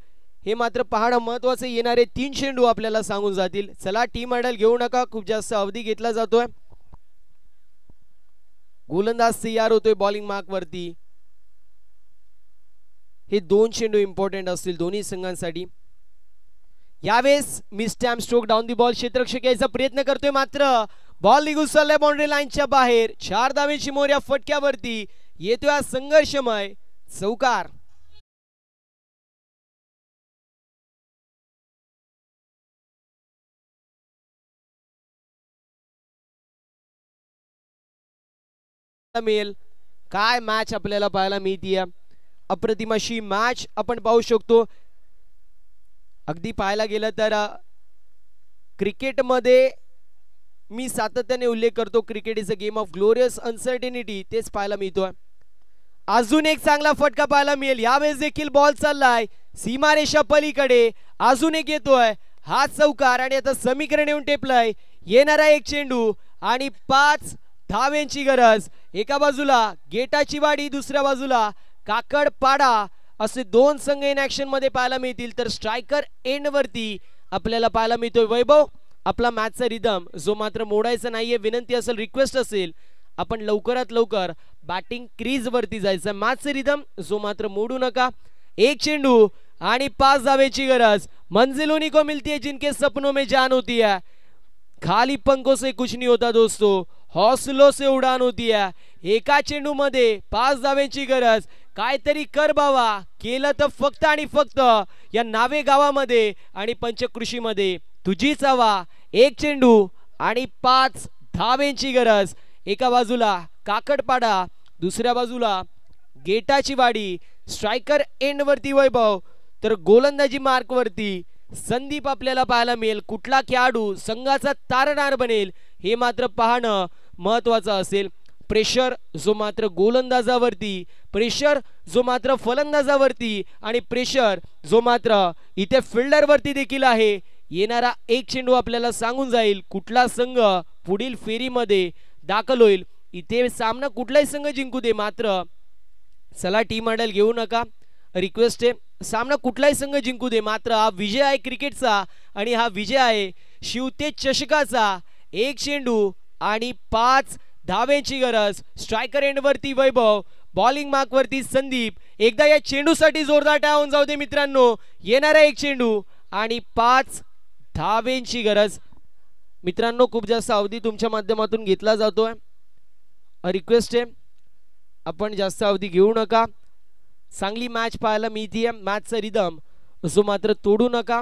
हे मात्र पाहणं महत्वाचं. येणारे 3 चेंडू आपल्याला सांगून जातील. चला टीम आयडल घेऊ नका, खूप जास्त अवधी घेतला जातोय. गोलंदाज तयार होतोय बॉलिंग मार्क वरती. हे 2 चेंडू इम्पॉर्टंट असतील दोन्ही संघांसाठी. यावेळेस मिस्टॅम स्ट्रोक डाऊन दी बॉल क्षेत्ररक्षक यायचा प्रयत्न करतोय, मात्र बॉल निघून चाललाय बाउंड्री लाईनच्या बाहेर. 4 धावांची मोर या फटक्यावरती. येतोय संघर्षमय चौकार. मिळेल काय मॅच आपल्याला पाहायला मिळतीये. अप्रतिम अशी मॅच आपण पाहू शकतो. अगदी पाहायला गेलं तर क्रिकेटमध्ये मी सातत्याने उल्लेख करतो, cricket is a game of glorious uncertainty. तेच पाहायला मिळतोय. अजून एक चांगला फटका पाहायला मिळेल. यावेळेस देखील बॉल चाललाय सीमारेषा पलीकडे. अजून एक येतोय हा चौकार आणि आता समीकरण येऊन टेपलाय. येणारा एक चेंडू आणि 5 धाव्यांची गरज. एका बाजूला गेटाची वाडी, दुसऱ्या बाजूला काकडपाडा असे दोन संघ इन ऍक्शन मध्ये पाहायला मिळतील. तर स्ट्रायकर एंड वरती आपल्याला पाहायला मिळतोय वैभव. आपला मॅचचा रिदम जो मात्र मोडायचा नाहीये. विनंती असेल, रिक्वेस्ट असेल, आपण लवकरात लवकर बॅटिंग क्रीज वरती जायचं. मॅचचा रिदम जो मात्र मोडू नका. एक चेंडू आणि 5 धावेची गरज. मंजिल उन्हीं को मिलती है जिनके सपनों में जान होती है. खाली पंखों से कुछ नहीं होता दोस्तों, हौसलों से उडान होती है. एका चेंडू मध्ये 5 धावेची गरज. काहीतरी कर बाबा, केलं तर फक्त आणि फक्त या नावे गावामध्ये आणि पंचकृषीमध्ये तुझीच हवा. एक चेंडू आणि 5 धावेची गरज. एका बाजूला काकडपाडा, दुसऱ्या बाजूला गेटाची वाडी. स्ट्रायकर एंड वरती वैभव, तर गोलंदाजी मार्क वरती संदीप आपल्याला पाहायला मिळेल. कुठला खेळाडू संघाचा तारणार बनेल हे मात्र पाहणं महत्वाचं असेल. प्रेशर जो मात्र गोलंदाजावरती, प्रेशर जो मात्र फलंदाजावरती आणि प्रेशर जो मात्र इथे फिल्डर वरती देखील आहे. येणारा एक चेंडू आपल्याला सांगून जाईल कुठला संघ पुढील फेरीमध्ये दाखल होईल. इथे सामना कुठलाही संघ जिंकू दे, मात्र चला टीम मॉडेल घेऊ नका, रिक्वेस्ट आहे. सामना कुठलाही संघ जिंकू दे, मात्र हा विजय आहे क्रिकेटचा आणि हा विजय आहे शिवतेज चषकाचा. एक चेंडू आणि 5 धावेची गरज. स्ट्रायकर एंड वरती वैभव, बॉलिंग मार्क वरती संदीप. एकदा या चेंडूसाठी जोरदार टाळ्या होऊन जाऊ दे मित्रांनो. येणारा एक चेंडू आणि 5 धावेची गरज. मित्रांनो खूप जास्त अवधी तुमच्या माध्यमातून घेतला जातोय, रिक्वेस्ट आहे आपण जास्त अवधी घेऊ नका. चांगली मॅच पाहायला मिळतीये. मॅचचा रिदम जो मात्र तोडू नका.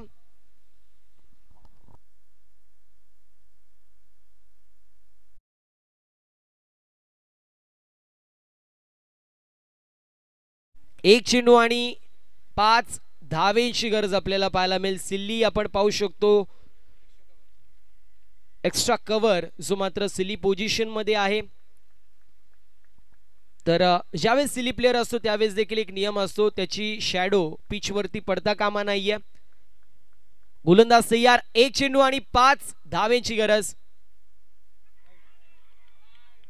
एक चेंडू आणि 5 धावेची गरज आपल्याला पाहायला मिळेल. सिल्ली आपण पाहू शकतो, एक्स्ट्रा कव्हर जो मात्र सिली पोझिशन मध्ये आहे. तर ज्यावेळेस सिली प्लेअर असतो त्यावेळेस देखील एक नियम असतो, त्याची शॅडो पिच वरती पडता कामा नाहीये. गोलंदाज तयार. एक चेंडू आणि 5 धावेची गरज.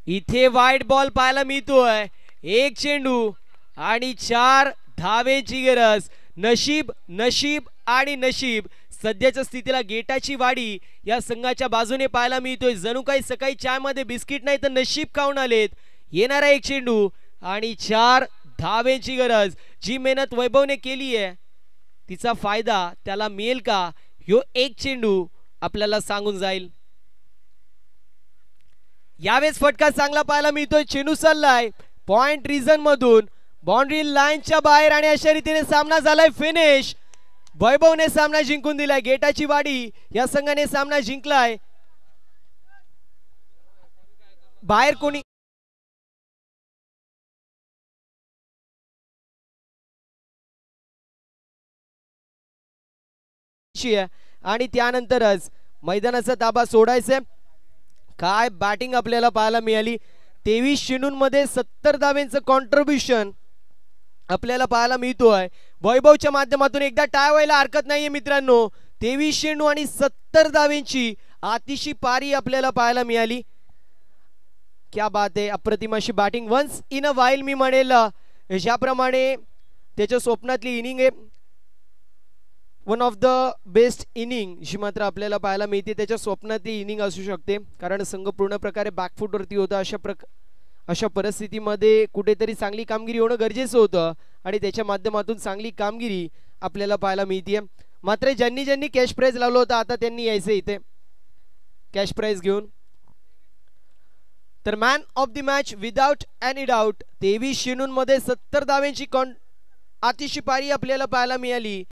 इथे वाईट बॉल पाहायला मिळतोय. एक चेंडू आणि 4 धावेची गरज. नशीब नशीब आणि नशीब. सध्याच्या स्थितीला गेटाची वाडी या संघाच्या बाजूने पाहायला मिळतोय. जणू काही सकाळी चाय मध्ये बिस्किट नाही तर नशीब खाऊन आलेत. येणारा एक चेंडू आणि 4 धावेची गरज. जी मेहनत वैभवने केली आहे तिचा फायदा त्याला मिळेल का, ह्यो एक चेंडू आपल्याला सांगून जाईल. यावेळेस फटका चांगला पाहायला मिळतोय. चेंडू चाललाय पॉइंट रिजन मधून बाउंड्री लाईनच्या बाहेर आणि अशा रीतीने सामना झालाय फिनिश. वैभवने सामना जिंकून दिलाय. गेटाची वाडी या संघाने सामना जिंकलाय. बाहेर कोणी आणि त्यानंतरच मैदानाचा ताबा सोडायचा. काय बॅटिंग आपल्याला पाहायला मिळाली. 23 चेंडूंमध्ये 70 धावेंचं कॉन्ट्रीब्युशन आपल्याला पाहायला मिळतोय. वैभवच्या माध्यमातून एकदा टाय व्हायला हरकत नाहीये मित्रांनो. 23 चेंडू आणि 70 धावेंची अतिशय पारी आपल्याला पाहायला मिळाली. क्या बात आहे, अप्रतिम अशी batting. Once in a while मी म्हणेल, ज्याप्रमाणे त्याच्या स्वप्नातली इनिंग आहे, one of the best inning जी मात्र आपल्याला पाहायला मिळते. त्याच्या स्वप्नातली इनिंग असू शकते, कारण संघ पूर्ण प्रकारे बॅकफुटवरती होता. अशा परिस्थितीमध्ये कुठेतरी चांगली कामगिरी होणं गरजेचं होतं आणि त्याच्या माध्यमातून चांगली कामगिरी आपल्याला पाहायला मिळते. मात्र ज्यांनी ज्यांनी कॅश प्राइज लावलं होतं आता त्यांनी यायचं इथे कॅश प्राइज घेऊन. तर man of the match without any doubt 23 चेंडूंमध्ये 70 धावेंची अतिशय पारी आपल्याला पाहायला मिळाली.